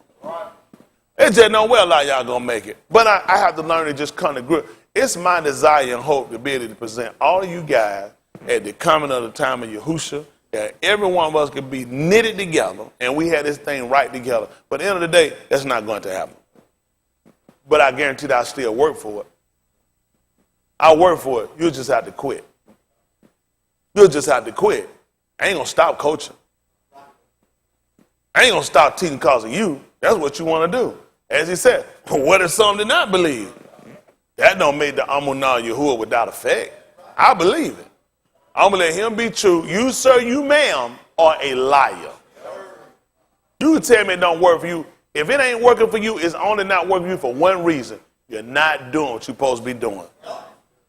It just don't well like y'all going to make it. But I have to learn to just come to grip. It's my desire and hope to be able to present all of you guys at the coming of the time of Yahushua, that every one of us could be knitted together and we had this thing right together. But at the end of the day, that's not going to happen. But I guarantee that I still work for it. I work for it. You'll just have to quit. You'll just have to quit. I ain't going to stop coaching. I ain't going to stop teaching because of you. That's what you want to do. As he said, what if some did not believe? That don't make the Amunah Yahuwah without effect. I believe it. I'm going to let him be true. You, sir, you, ma'am, are a liar. You can tell me it don't work for you. If it ain't working for you, it's only not working for you for one reason. You're not doing what you're supposed to be doing.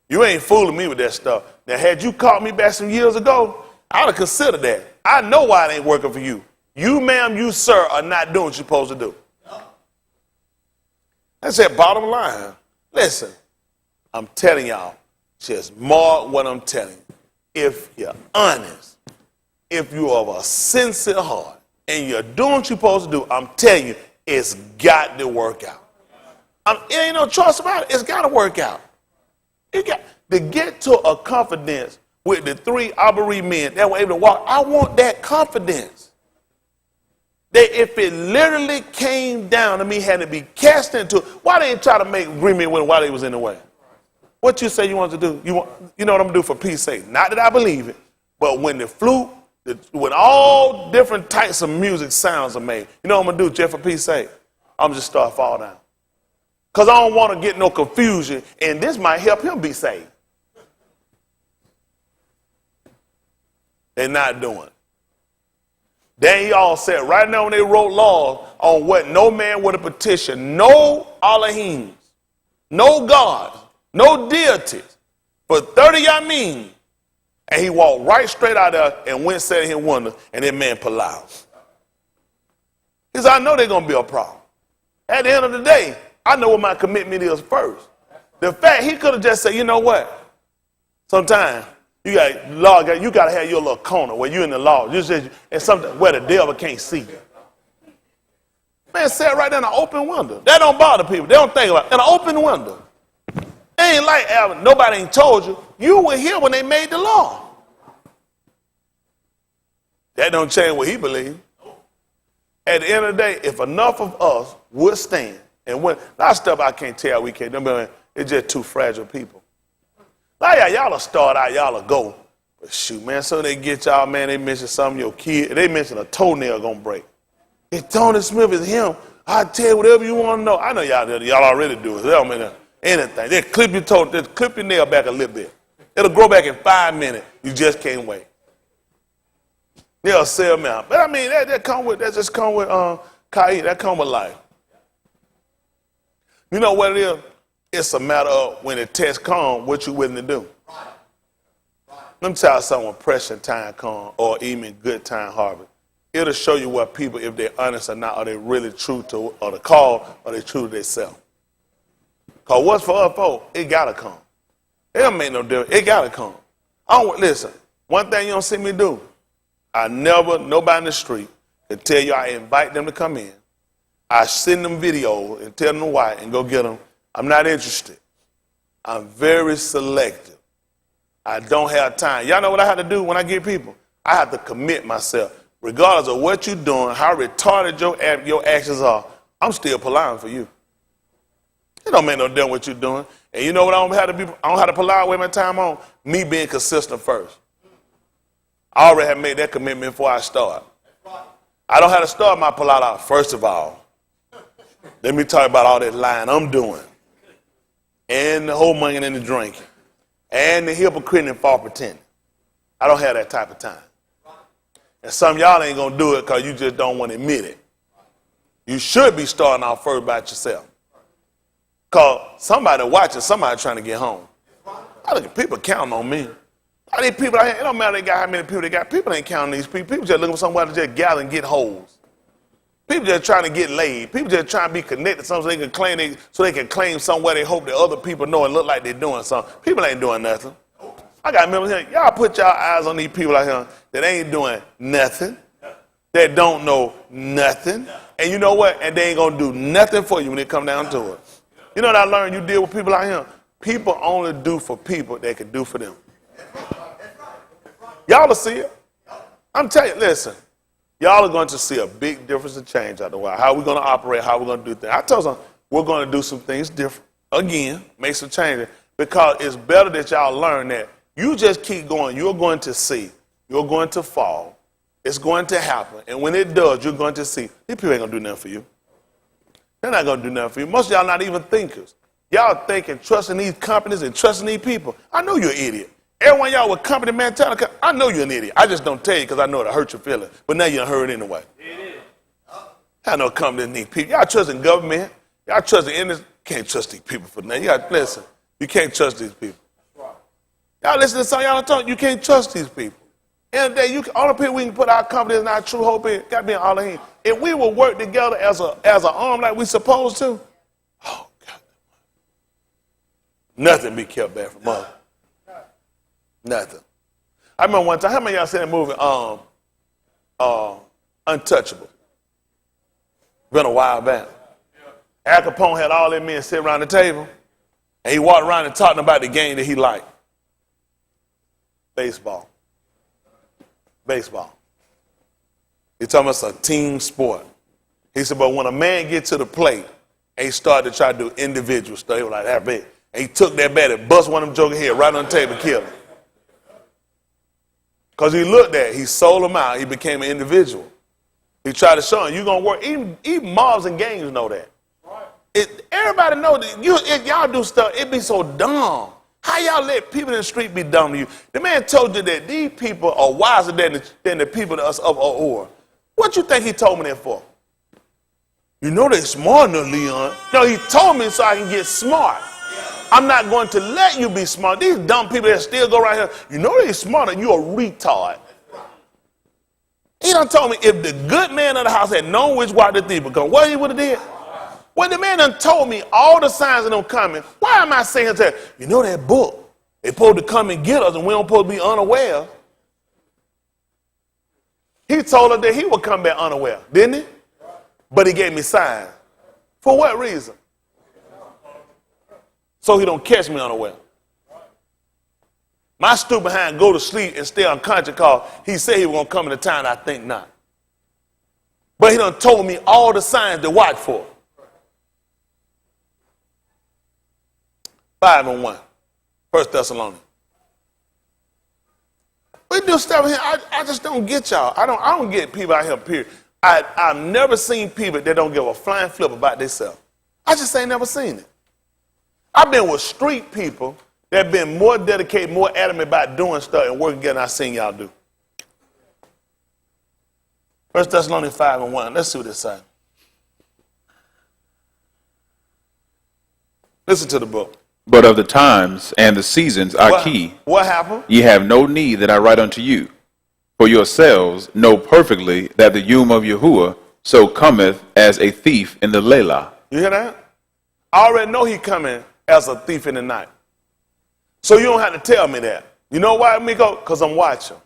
You ain't fooling me with that stuff. Now, had you caught me back some years ago, I would have considered that. I know why it ain't working for you. You, ma'am, you, sir, are not doing what you're supposed to do. That's that bottom line. Listen, I'm telling y'all, just mark what I'm telling you. If you're honest, if you're of a sincere heart, and you're doing what you're supposed to do, I'm telling you, it's got to work out. It ain't no choice about it. It's got to work out. You got to get to a confidence with the three Abari men that were able to walk. I want that confidence. That if it literally came down to me had to be cast into it, why they didn't try to make agreement with it while they was in the way? What you say you want to do? You know what I'm going to do for peace sake? Not that I believe it, but when the flute, when all different types of music sounds are made, you know what I'm going to do just for peace sake? I'm just start fall down. Because I don't want to get no confusion, and this might help him be saved. They're not doing it. Then he all said, right now when they wrote laws on what no man would have petitioned, no Elohims, no gods, no deities, for 30 Yamim. And he walked right straight out there and went set in wonder, and that man Palau. He said, I know they're going to be a problem. At the end of the day, I know what my commitment is first. The fact he could have just said, you know what? Sometimes you got to have your little corner where you're in the law. And something where the devil can't see you. Man sat right there in an open window. That don't bother people. They don't think about it. In an open window. It ain't like nobody ain't told you. You were here when they made the law. That don't change what he believed. At the end of the day, if enough of us would stand and when that stuff I can't tell we can't. It's just too fragile people. Like y'all will start out, y'all will go. But shoot, man, so they get y'all, man, they mention some of your kids. They mention a toenail gonna break. If Tony Smith is him, I'll tell you whatever you want to know. I know y'all already do it. They don't mean anything. They clip your toe, just clip your nail back a little bit. It'll grow back in 5 minutes. You just can't wait. They'll sell me out. But I mean, that just come with Kai, that come with life. You know what it is? It's a matter of when the test comes, what you willing to do. Let me tell you something when pressure time comes or even good time harvest. It'll show you what people, if they're honest or not, are they really true to or the call, or they true to themselves. Because what's for us folks, it got to come. It don't make no difference. It got to come. Listen, one thing you don't see me do, nobody in the street can tell you I invite them to come in. I send them videos and tell them why and go get them. I'm not interested. I'm very selective. I don't have time. Y'all know what I have to do when I get people? I have to commit myself. Regardless of what you're doing, how retarded your actions are, I'm still polite for you. It don't make no difference what you're doing. And you know what I don't have to polite with my time on? Me being consistent first. I already have made that commitment before I start. I don't have to start my polite out. First of all, let me talk about all that lying I'm doing. And the whole money and the drinking. And the hypocrite and false pretending. I don't have that type of time. And some of y'all ain't going to do it because you just don't want to admit it. You should be starting off first by yourself. Because somebody watching, somebody trying to get home. I look at people counting on me. All these people out here, it don't matter they got how many people they got. People ain't counting these people. People just looking for somebody to just gather and get holes. People just trying to get laid. People just trying to be connected to something so they can claim somewhere they hope that other people know and look like they're doing something. People ain't doing nothing. I got members here. Y'all put y'all eyes on these people out here that ain't doing nothing, that don't know nothing, and you know what? And they ain't gonna do nothing for you when it come down to it. You know what I learned? You deal with people out here. People only do for people they can do for them. Y'all will see it. I'm telling you, listen. Y'all are going to see a big difference and change out the way. How we're going to operate, how we're going to do things. I told them we're going to do some things different. Again, make some changes. Because it's better that y'all learn that you just keep going. You're going to see. You're going to fall. It's going to happen. And when it does, you're going to see. These people ain't going to do nothing for you. They're not going to do nothing for you. Most of y'all not even thinkers. Y'all thinking, trusting these companies and trusting these people. I know you're an idiot. Everyone y'all with company mentality, I know you're an idiot. I just don't tell you because I know it'll hurt your feelings. But now you done heard it anyway. I know companies need people. Y'all trusting government. Y'all trusting industry. Can't trust these people for nothing. You got to listen. You can't trust these people. Y'all listen to some y'all talk. You can't trust these people. End of the day, all the people we can put our confidence and our true hope in, got to be in all of him. If we will work together as an arm like we supposed to, oh God, nothing be kept back from us. Nothing. I remember one time, how many of y'all seen that movie, Untouchable? Been a while back. Al Capone had all them men sit around the table, and he walked around and talking about the game that he liked. Baseball. Baseball. He talking about it's a team sport. He said, but when a man gets to the plate, and he started to try to do individual stuff, he was like that big. And he took that bat and bust one of them joker head right on the table and killed him. Because he looked at it, he sold him out, he became an individual. He tried to show him, you're going to work. Even mobs and gangs know that. Everybody know that if y'all do stuff, it be so dumb. How y'all let people in the street be dumb to you? The man told you that these people are wiser than the people to us of Or. What you think he told me that for? You know they smart enough, Leon. No, he told me so I can get smart. I'm not going to let you be smart. These dumb people that still go around here, you know they smarter, you a retard. He done told me if the good man of the house had known which way the thief would come, what he would have did? When the man done told me all the signs of them coming, why am I saying that? You know that book, they supposed to come and get us and we don't supposed to be unaware. He told us that he would come back unaware, didn't he? But he gave me signs. For what reason? So he don't catch me unaware. My stupid hand go to sleep and stay unconscious because he said he was going to come in a time I think not. But he done told me all the signs to watch for. 5:1, 1 Thessalonians. We do stuff here. I just don't get y'all. I don't get people out here, period. I've never seen people that don't give a flying flip about themselves. I just ain't never seen it. I've been with street people that have been more dedicated, more adamant about doing stuff and working together than I've seen y'all do. 1 Thessalonians 5:1. Let's see what it says. Listen to the book. But of the times and the seasons are key. What happened? Ye have no need that I write unto you. For yourselves know perfectly that the Yom of Yahuwah so cometh as a thief in the Layla. You hear that? I already know he coming as a thief in the night. So you don't have to tell me that. You know why, Miko? Because I'm watching.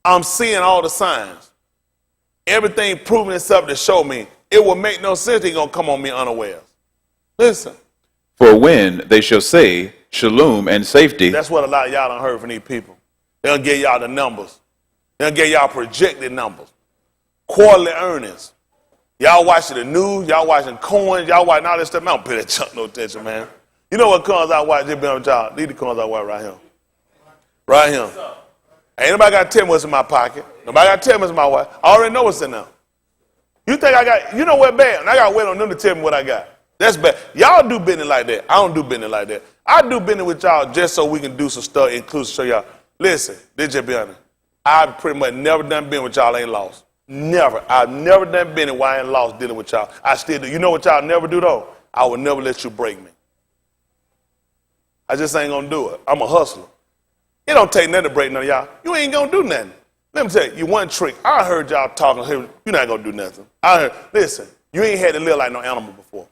I'm seeing all the signs. Everything proving itself to show me it will make no sense he's going to come on me unawares. Listen. For when they shall say, Shalom and safety. That's what a lot of y'all done heard from these people. They'll give y'all the numbers. They'll give y'all projected numbers. Quarterly earnings. Y'all watching the news. Y'all watching coins. Y'all watching all this stuff. Man, I don't pay that chunk no attention, man. You know what coins I watch? Just been with y'all. These the coins I watch right here. Right here. Ain't nobody got to tell me what's in my pocket. Nobody got to tell me what's in my watch. I already know what's in there. You think I got, you know what bad? And I got to wait on them to tell me what I got. That's bad. Y'all do business like that. I don't do business like that. I do business with y'all just so we can do some stuff, inclusive, show y'all. Listen, this just be honest. I've pretty much never done business with y'all ain't lost. Never. I've never done business where I ain't lost dealing with y'all. I still do. You know what y'all never do though? I will never let you break me. I just ain't gonna do it. I'm a hustler. It don't take nothing to break none of y'all. You ain't gonna do nothing. Let me tell you one trick. I heard y'all talking. You're not gonna do nothing. Listen, you ain't had to live like no animal before.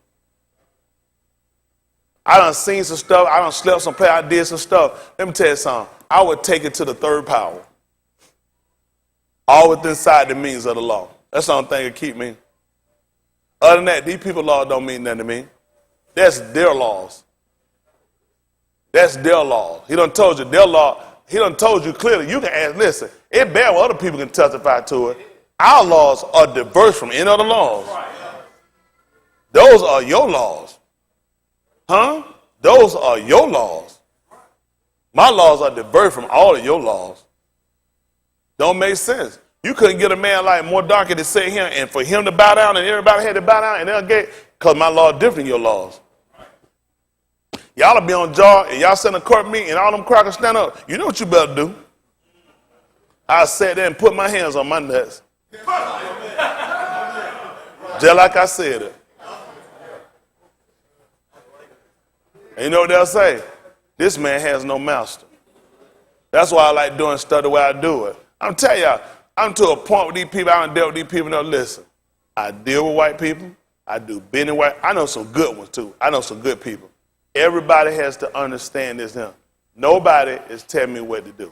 I done seen some stuff. I done slept some play. I did some stuff. Let me tell you something. I would take it to the third power. All within inside the means of the law. That's the only thing that keep me. Other than that, these people's laws don't mean nothing to me. That's their laws. That's their laws. He done told you their law. He done told you clearly. You can ask, listen, it bad when other people can testify to it. Our laws are diverse from any other laws. Those are your laws. Huh? Those are your laws. My laws are diverse from all of your laws. Don't make sense. You couldn't get a man like Mordecai to sit here and for him to bow down and everybody had to bow down and they'll get, because my law is different than your laws. Y'all will be on jaw and y'all send a court meeting and all them crackers stand up. You know what you better do? I sat there and put my hands on my nuts. Just like I said it. And you know what they'll say? This man has no master. That's why I like doing stuff the way I do it. I'm telling y'all, I'm to a point with these people, I don't deal with these people, no, listen. I deal with white people. I do business white. I know some good ones too. I know some good people. Everybody has to understand this now. Nobody is telling me what to do.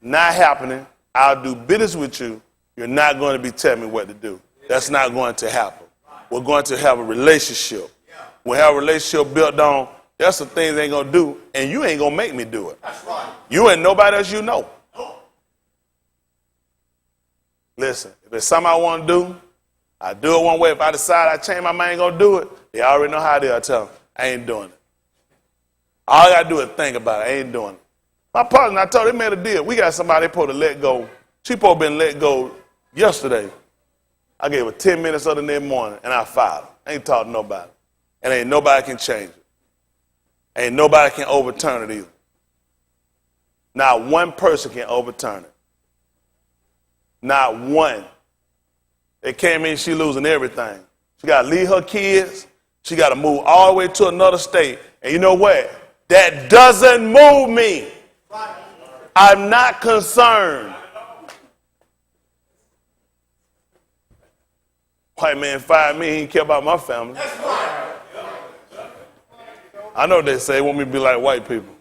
Not happening. I'll do business with you. You're not going to be telling me what to do. That's not going to happen. We're going to have a relationship. We'll have a relationship built on, that's the things they ain't going to do, and you ain't going to make me do it. That's right. You and nobody else you know. Listen, if it's something I want to do, I do it one way. If I decide I change my mind, I ain't going to do it, they already know how they are. Tell them, I ain't doing it. All I got to do is think about it. I ain't doing it. My partner, I told her, they made a deal. We got somebody supposed to let go. She supposed to been let go yesterday. I gave her 10 minutes of the next morning, and I fired her. I ain't talking to nobody. And ain't nobody can change it. Ain't nobody can overturn it either. Not one person can overturn it. Not one. It can't mean she losing everything. She got to leave her kids. She got to move all the way to another state. And you know what? That doesn't move me. I'm not concerned. White man fired me. He didn't care about my family. I know they say they want me to be like white people.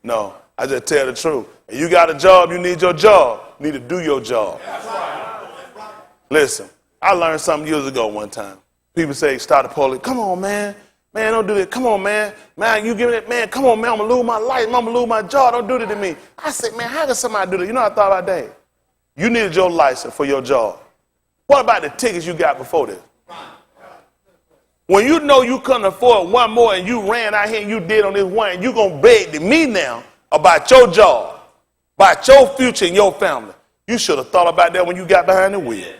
No, I just tell the truth. If you got a job, you need your job. You need to do your job. Listen, I learned something years ago one time. People say, start the police. Come on, man. Man, don't do that. Come on, man. Man, you give me that. Man, come on, man. I'm going to lose my life. I'm going to lose my job. Don't do that to me. I said, man, how can somebody do that? You know, I thought about that. You needed your license for your job. What about the tickets you got before this? When you know you couldn't afford one more and you ran out here and you did on this one, and you're going to beg to me now about your job, about your future and your family. You should have thought about that when you got behind the wheel.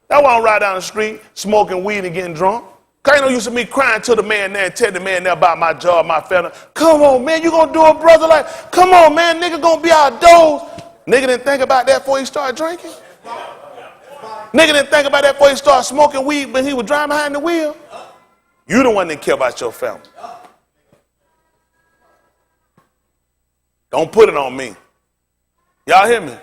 That won't ride down the street smoking weed and getting drunk. Cause ain't no use of me crying to the man there and tell the man there about my job, my family. Come on, man, you gonna do a brother like, come on, man, nigga gonna be outdoors. Nigga didn't think about that before he started drinking. Nigga didn't think about that before he started smoking weed when he was driving behind the wheel. You the one that care about your family. Don't put it on me. Y'all hear me?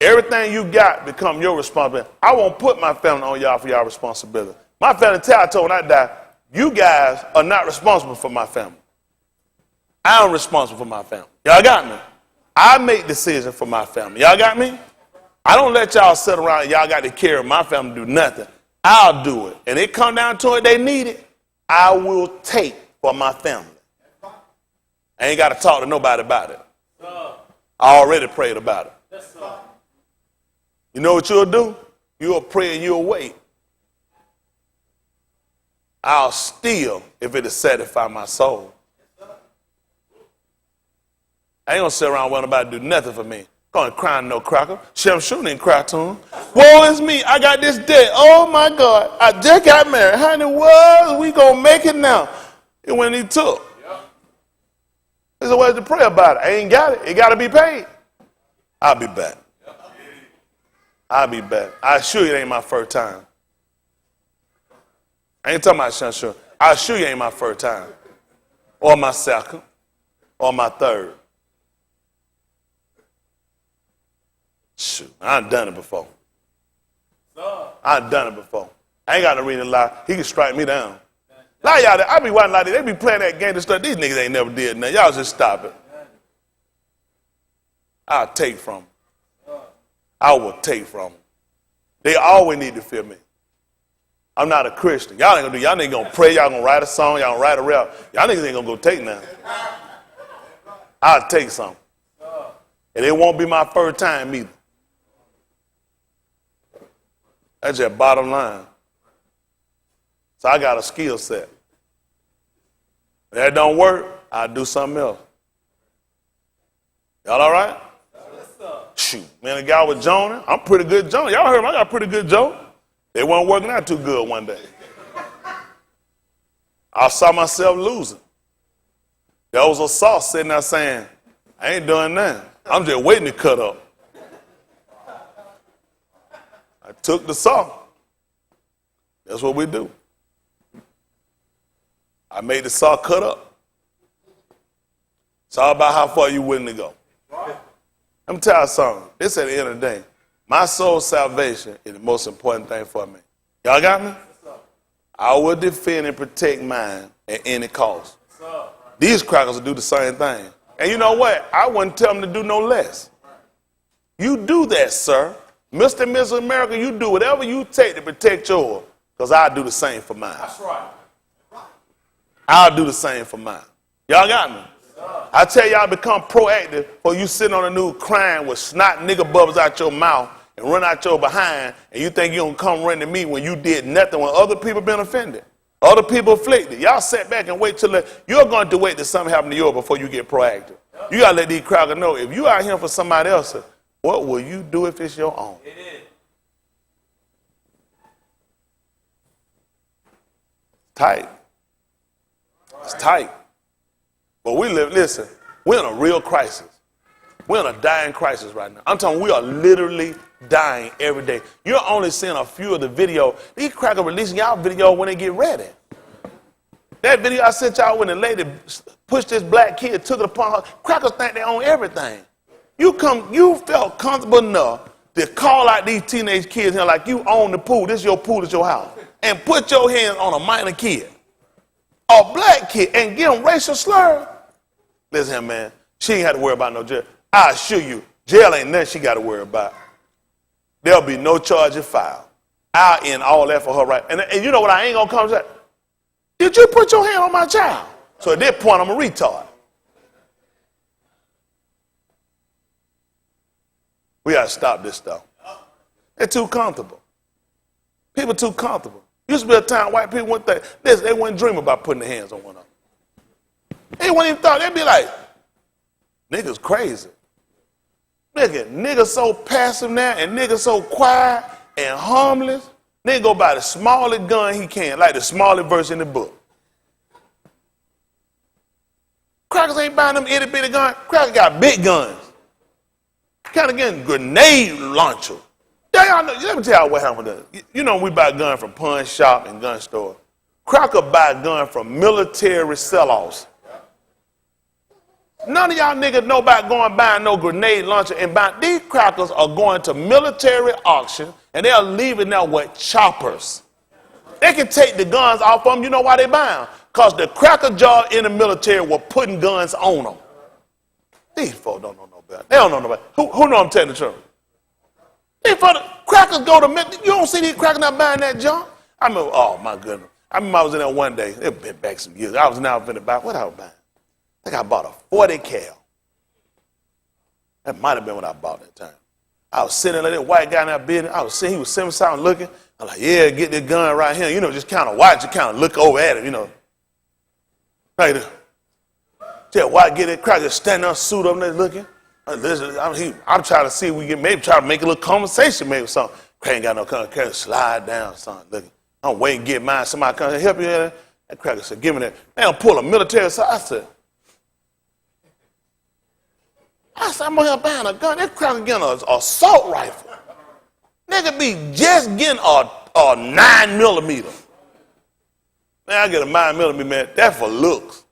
Everything you got become your responsibility. I won't put my family on y'all for y'all responsibility. My family tell I told when I die, you guys are not responsible for my family. I'm responsible for my family. Y'all got me? I make decisions for my family. Y'all got me? I don't let y'all sit around and y'all got to care if my family do nothing. I'll do it. And it come down to it, they need it. I will take for my family. I ain't got to talk to nobody about it. I already prayed about it. You know what you'll do? You'll pray and you'll wait. I'll steal if it'll satisfy my soul. I ain't gonna sit around waiting nobody to do nothing for me. Going to cry no cracker. Shem Shun didn't cry to him. Woe is me, I got this debt. Oh my God, I just got married. How in the world we gonna make it now? It when he took. There's a way to pray about it. I ain't got it. It got to be paid. I'll be back. I'll be back. I assure you it ain't my first time. I ain't talking about Shem Shun. I assure you it ain't my first time. Or my second. Or my third. Shoot, I done it before. I done it before. I ain't got no reason to lie. He can strike me down. Lie y'all, I be watching like that. They be playing that game and stuff. These niggas ain't never did nothing. Y'all just stop it. I'll take from them. I will take from them. They always need to fear me. I'm not a Christian. Y'all ain't gonna do. Y'all ain't gonna pray. Y'all gonna write a song. Y'all gonna write a rap. Y'all niggas ain't gonna go take nothing. I'll take something. And it won't be my first time either. That's just bottom line. So I got a skill set. If that don't work, I'll do something else. Y'all all right? Shoot, man, the guy with Jonah, I'm pretty good Jonah. Y'all heard me, I got pretty good Jonah. It wasn't working out too good one day. I saw myself losing. There was a saw sitting there saying, I ain't doing nothing. I'm just waiting to cut up. I took the saw. That's what we do. I made the saw cut up. It's all about how far you willing to go. Let me tell you something. This at the end of the day. My soul's salvation is the most important thing for me. Y'all got me? I will defend and protect mine at any cost. These crackers will do the same thing. And you know what? I wouldn't tell them to do no less. You do that, sir. Mr. and Mrs. America, you do whatever you take to protect yours, because I'll do the same for mine. That's right. I'll do the same for mine. Y'all got me? I tell y'all become proactive or you sitting on the news crying with snot nigga bubbles out your mouth and run out your behind and you think you gonna come run to me when you did nothing when other people been offended. Other people afflicted. Y'all sit back and wait till you're going to wait till something happen to you before you get proactive. You gotta let these crackers know if you out here for somebody else, what will you do if it's your own? It is. Tight. It's tight. But listen, we're in a real crisis. We're in a dying crisis right now. I'm telling you, we are literally dying every day. You're only seeing a few of the video. These crackers releasing y'all video when they get ready. That video I sent y'all when the lady pushed this black kid, took it upon her. Crackers think they own everything. You felt comfortable enough to call out these teenage kids here like you own the pool. This is your pool, this is your house. And put your hands on a minor kid. A black kid and give him racial slur. Listen here, man. She ain't had to worry about no jail. I assure you, jail ain't nothing she got to worry about. There'll be no charges filed. I'll end all that for her right. And you know what I ain't going to come to? Did you put your hand on my child? So at that point, I'm a retard. We got to stop this stuff. They're too comfortable. People too comfortable. Used to be a time white people wouldn't think this, they wouldn't dream about putting their hands on one of them. They wouldn't even thought, they'd be like, niggas crazy. Niggas so passive now and niggas so quiet and harmless. Nigga go buy the smallest gun he can, like the smallest verse in the book. Crackers ain't buying them itty bitty guns. Crackers got big guns. Kind of getting grenade launcher. Y'all know, let me tell y'all what happened. You know we buy guns from pawn shop and gun store. Cracker buy gun from military sell-offs. None of y'all niggas know about going buying no grenade launcher and buying. These crackers are going to military auction and they're leaving there with choppers. They can take the guns off them. You know why they buy them? Because the cracker jar in the military were putting guns on them. These folks don't know no better. They don't know no better. Who know I'm telling the truth? These folks, crackers go to, you don't see these crackers not buying that junk? I mean, oh my goodness. I remember I was in there one day. It's been back some years. I was now finna buy, what I was buying? I think I bought a 40 cal. That might have been what I bought that time. I was sitting like that white guy in that building. I was sitting, he was sitting something looking. I'm like, yeah, get this gun right here. You know, just kind of watch it, kind of look over at it, you know. Like that. Tell white get that crack, just standing up, suit up there looking. I'm trying to see if we can maybe try to make a little conversation, maybe something. Crack ain't got no kind, slide down, something looking. I'm waiting to get mine. Somebody come and help you. That cracker said, give me that. They don't pull a military side. I said, I'm out here buying a gun. That cracker getting an assault rifle. Nigga be just getting a 9mm. Man, I get a 9mm, man. That's for looks.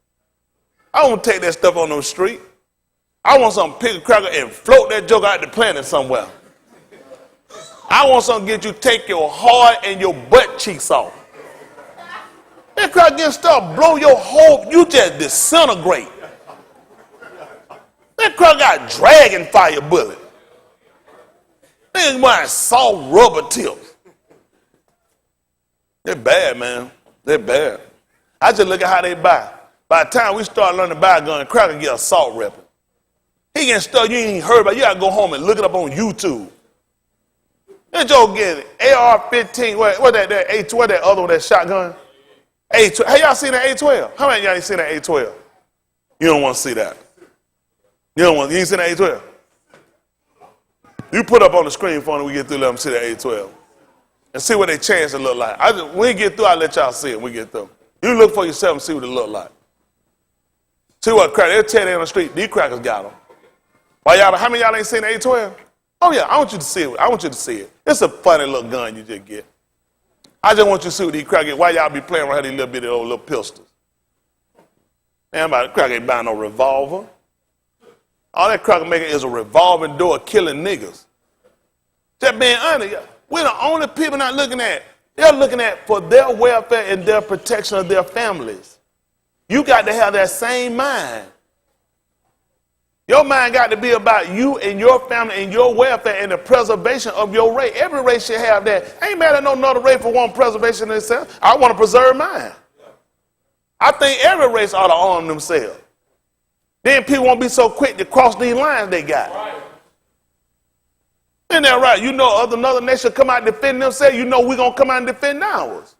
I won't take that stuff on the street. I want something pick a cracker and float that joke out the planet somewhere. I want something to get you take your heart and your butt cheeks off. That cracker getting stuff blow your whole, you just disintegrate. That cracker got dragon fire bullet. Niggas wearing soft rubber tips. They're bad, man. They're bad. I just look at how they buy. By the time we start learning to buy a gun, cracker get assault weapon. He getting stuff you ain't even heard about. You gotta go home and look it up on YouTube. That Joe getting AR-15. What that A12? What that other one? That shotgun? A12. Hey, y'all seen that A12? How many of y'all ain't seen that A12? You don't want to see that. You ain't seen that A12? You put up on the screen for when we get through, let them see that A12. And see what they chance to look like. When we get through, I'll let y'all see it when we get through. You look for yourself and see what it look like. See what crack, they'll tell you on the street, these crackers got them. Why y'all, how many of y'all ain't seen the A12? Oh yeah, I want you to see it. I want you to see it. It's a funny little gun you just get. I just want you to see what these crackers get. Why y'all be playing around these little bitty old little pistols? Man, crack ain't buying no revolver. All that cracker making is a revolving door killing niggas. Just being honest, we're the only people not looking at. They're looking at for their welfare and their protection of their families. You got to have that same mind. Your mind got to be about you and your family and your welfare and the preservation of your race. Every race should have that. I ain't mad at no another race for one preservation of itself. I want to preserve mine. I think every race ought to arm themselves. Then people won't be so quick to cross these lines they got. Right. Isn't that right? You know another nation come out and defend themselves, you know we're going to come out and defend ours.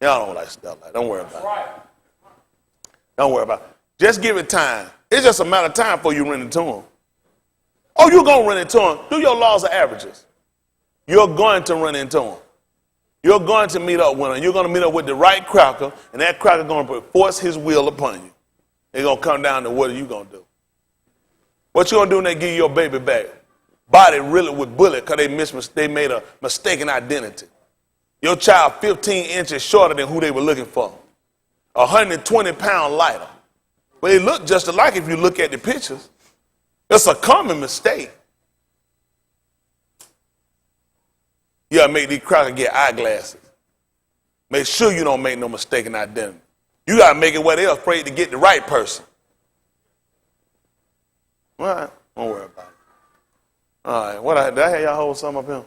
Y'all don't like stuff like that. Don't worry about it. Don't worry about it. Just give it time. It's just a matter of time before you run into them. Oh, you're going to run into them. Do your laws of averages. You're going to run into them. You're going to meet up with them. You're going to meet up with the right cracker, and that cracker going to force his will upon you. It's going to come down to what are you going to do? What you going to do when they give you your baby back? Body really with bullet because they made a mistaken identity. Your child 15 inches shorter than who they were looking for. 120 pounds lighter. But they look just alike if you look at the pictures. It's a common mistake. You got to make these crackers get eyeglasses. Make sure you don't make no mistaken identity. You got to make it where they're afraid to get the right person. All right, don't worry about it. All right, did I have y'all hold something up here?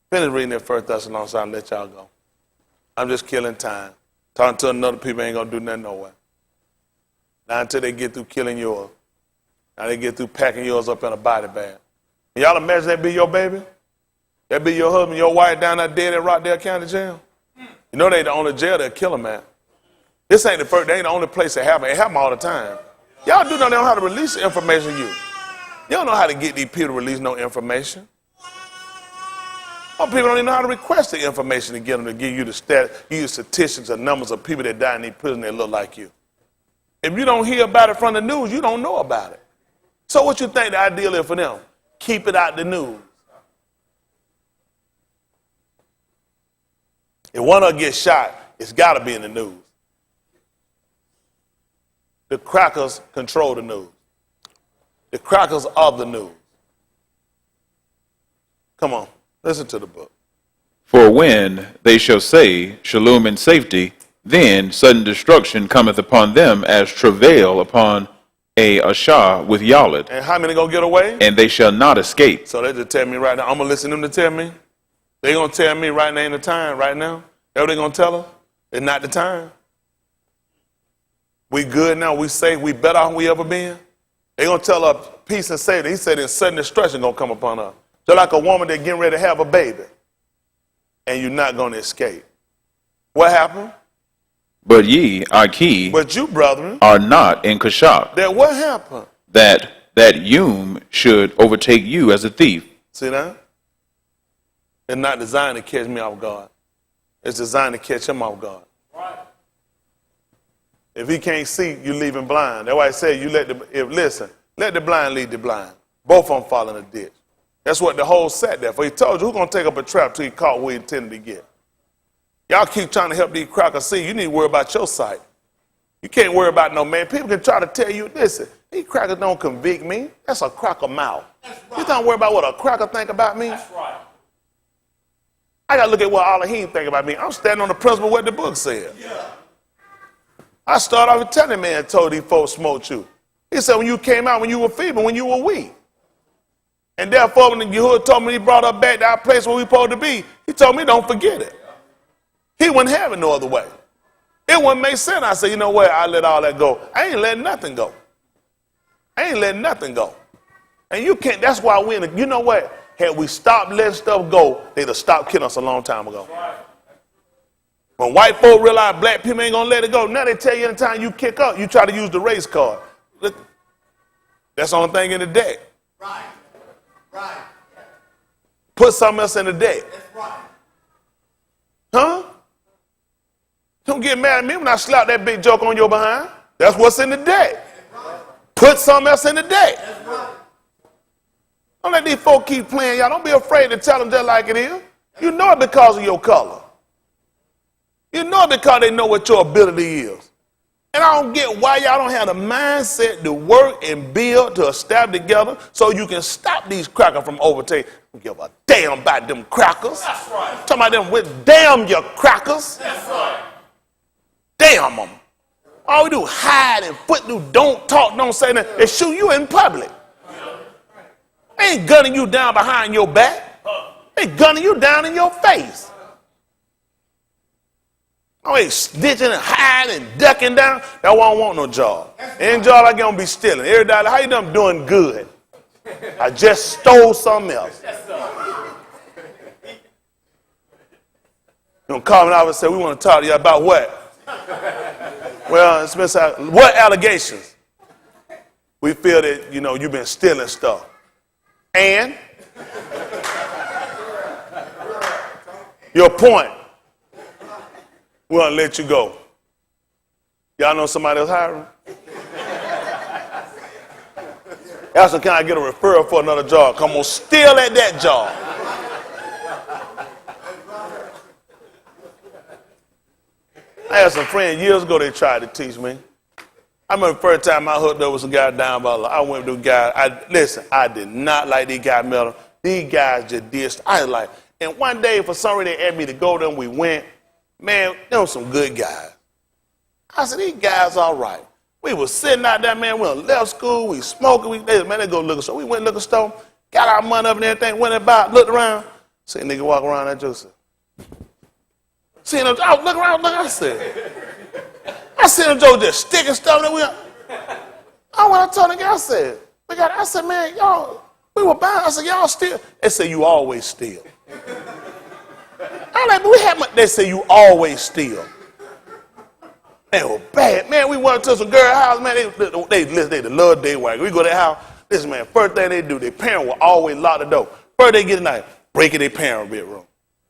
Finish reading that First Thessalonians and let y'all go. I'm just killing time. Talking to another people ain't going to do nothing no way. Not until they get through killing yours. Now they get through packing yours up in a body bag. And y'all imagine that be your baby? That be your husband, your wife down there dead at Rockdale County Jail? You know they ain't the only jail they'll kill them at. This ain't the first, they ain't the only place that happen. It happen all the time. Y'all do not know how to release information to you. You don't know how to get these people to release no information. Some people don't even know how to request the information to get them to give you the statistics and numbers of people that die in these prisons that look like you. If you don't hear about it from the news, you don't know about it. So what you think the ideal is for them? Keep it out the news. If one of them gets shot, it's got to be in the news. The crackers control the news. The crackers are the news. Come on, listen to the book. For when they shall say, Shalom and safety, then sudden destruction cometh upon them as travail upon a ashah with yaled, And how many gonna get away? and they shall not escape. So they just tell me right now, I'm gonna listen to them to tell me. They gonna tell me right now ain't the time, right now. That's what they gonna tell her. It's not the time. We good now, we safe, we better than we ever been. They gonna tell her peace and safety. He said then sudden destruction gonna come upon her. Just like a woman that getting ready to have a baby. And you're not gonna escape. What happened? But ye, Aki, But you, brethren, are not in Kashak, that what happened? that Yum should overtake you as a thief. See that? It's not designed to catch me off guard. It's designed to catch him off guard. Right. If he can't see, you leave him blind. That's why I say you let the blind lead the blind. Both of them fall in a ditch. That's what the whole set there for. He told you who's gonna take up a trap till he caught where he intended to get. Y'all keep trying to help these crackers see. You need to worry about your sight. You can't worry about no man. People can try to tell you, listen, these crackers don't convict me. That's a cracker mouth. Right. You don't worry about what a cracker think about me. That's right. I got to look at what Elohim think about me. I'm standing on the principle of what the book said. Yeah. I started off with telling man told these folks smoked you. He said when you came out, when you were feeble, when you were weak. And therefore when the Yahuwah told me he brought us back to our place where we supposed to be, he told me don't forget it. He wouldn't have it no other way. It wouldn't make sense. I said, you know what? I let all that go. I ain't letting nothing go. I ain't letting nothing go. And you can't, that's why you know what? Had we stopped letting stuff go, they'd have stopped killing us a long time ago. When white folk realize black people ain't gonna let it go, now they tell you anytime you kick up, you try to use the race card. Look, that's the only thing in the deck. Right. Right. Put something else in the deck. That's right. Huh? Don't get mad at me when I slap that big joke on your behind. That's what's in the deck. Put something else in the deck. Don't let these folk keep playing, y'all. Don't be afraid to tell them just like it is. You know it because of your color. You know it because they know what your ability is. And I don't get why y'all don't have the mindset to work and build to establish together so you can stop these crackers from overtaking. Don't give a damn about them crackers. That's right. I'm talking about them with damn your crackers. That's right. Damn them. All we do hide and don't talk, don't say nothing. They shoot you in public. They ain't gunning you down behind your back. They gunning you down in your face. Oh, they snitching and hiding and ducking down. That's why I don't want no job. Any job I get on be stealing. Everybody, how you done? I'm doing good. I just stole something else. You know, call me out and say, we want to talk to you about what? Well, Spencer, what allegations? We feel that, you know, you've been stealing stuff. And your point, we're going to let you go. Y'all know somebody else hiring? That's can I get a referral for another job? Come on, still at that job. I had some friends years ago, they tried to teach me. I remember the first time I hooked up with some guy down by I went to a guy. I did not like these guys metal. These guys just did. I was like, and one day for some reason they asked me to go there and we went. Man, there were some good guys. I said, these guys all right. We was sitting out there, man. We left school, we smoking. They go liquor store. We went to liquor store, got our money up and everything, went about, looked around. See a nigga walk around that Joseph. See him, I look around, look, I seen him Joe just sticking stuff that I went and told the guy, I said, man, y'all, we were buying. I said, y'all steal. They said, you always steal. I'm like, but we had money. They said, you always steal. They were bad. Man, we went to some girl house, man, they love day wagon. We go to their house. Listen, man, first thing they do, their parents will always lock the door. First they get a knife, break in their parents' bedroom.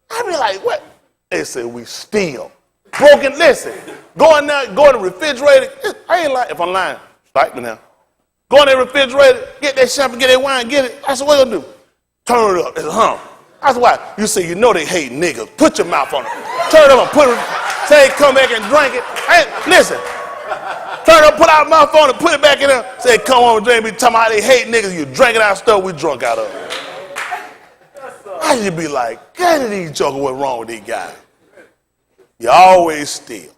I be like, what? They said, we steal. Broken, listen, go in there, go in the refrigerator. I ain't like, if I'm lying, strike me now. Go in the refrigerator, get that shampoo, get that wine, get it. I said, what you gonna do? Turn it up. It's That's why you say, you know they hate niggas. Put your mouth on it. Turn it up and put it, say come back and drink it. Hey, listen, Turn up, put out my phone and put it back in there. Say, come on, drink. Be talking about how they hate niggas. You drinking out stuff we drunk out of. I should be like, God, these jokers, what's wrong with these guys? You always steal.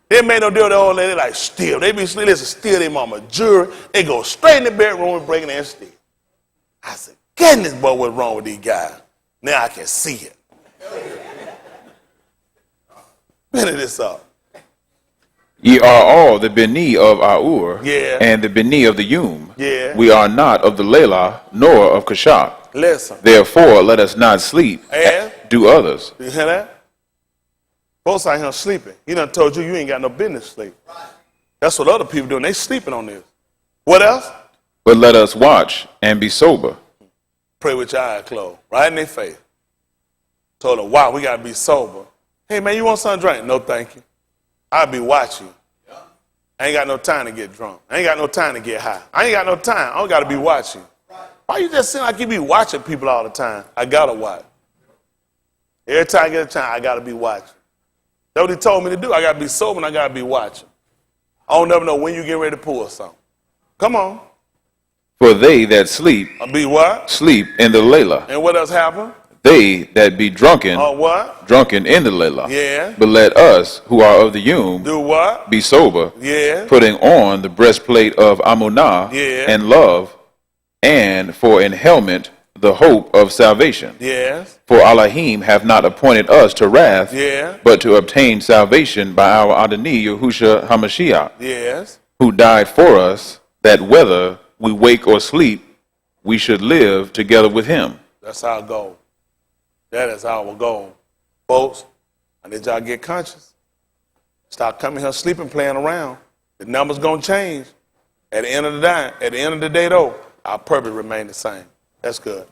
It made no deal with the old lady, like steal. They be steal their mama jewelry. They go straight in the bedroom and break in there and steal. I said, goodness, boy, what's wrong with these guys? Now I can see it. Finish this up. Ye are all the Beni of Aur, Yeah. and the Beni of the Yum. Yeah. We are not of the Lela, nor of Kashak. Listen. Therefore, let us not sleep, And? do others. You hear that? Folks out here sleeping. He done told you you ain't got no business sleep. That's what other people doing. They sleeping on this. What else? But let us watch and be sober. Pray with your eyes closed. Right in their face. Told her, wow, we got to be sober. Hey, man, you want something to drink? No, thank you. I'll be watching. I ain't got no time to get drunk. I ain't got no time to get high. I ain't got no time. I don't got to be watching. Why you just seem like you be watching people all the time? I got to watch. Every time I get a time, I got to be watching. That's what he told me to do. I got to be sober and I got to be watching. I don't never know when you get ready to pull something. Come on. For they that sleep, I'll be what? sleep in the Lela. And what else happened? They that be drunken, What? drunken in the Lela. Yeah. But let us, who are of the Yum, Do what? be sober, Yeah. putting on the breastplate of Amunah Yeah. and love, and for an helmet the hope of salvation. Yes. For Elohim hath not appointed us to wrath, Yeah. but to obtain salvation by our Adonai Yahushua HaMashiach, Yes. who died for us, that whether we wake or sleep, we should live together with him. That's our goal. That is our goal. Folks, I need y'all to get conscious. Stop coming here sleeping, playing around. The number's going to change. At the end of the day, though, our purpose remains the same. That's good.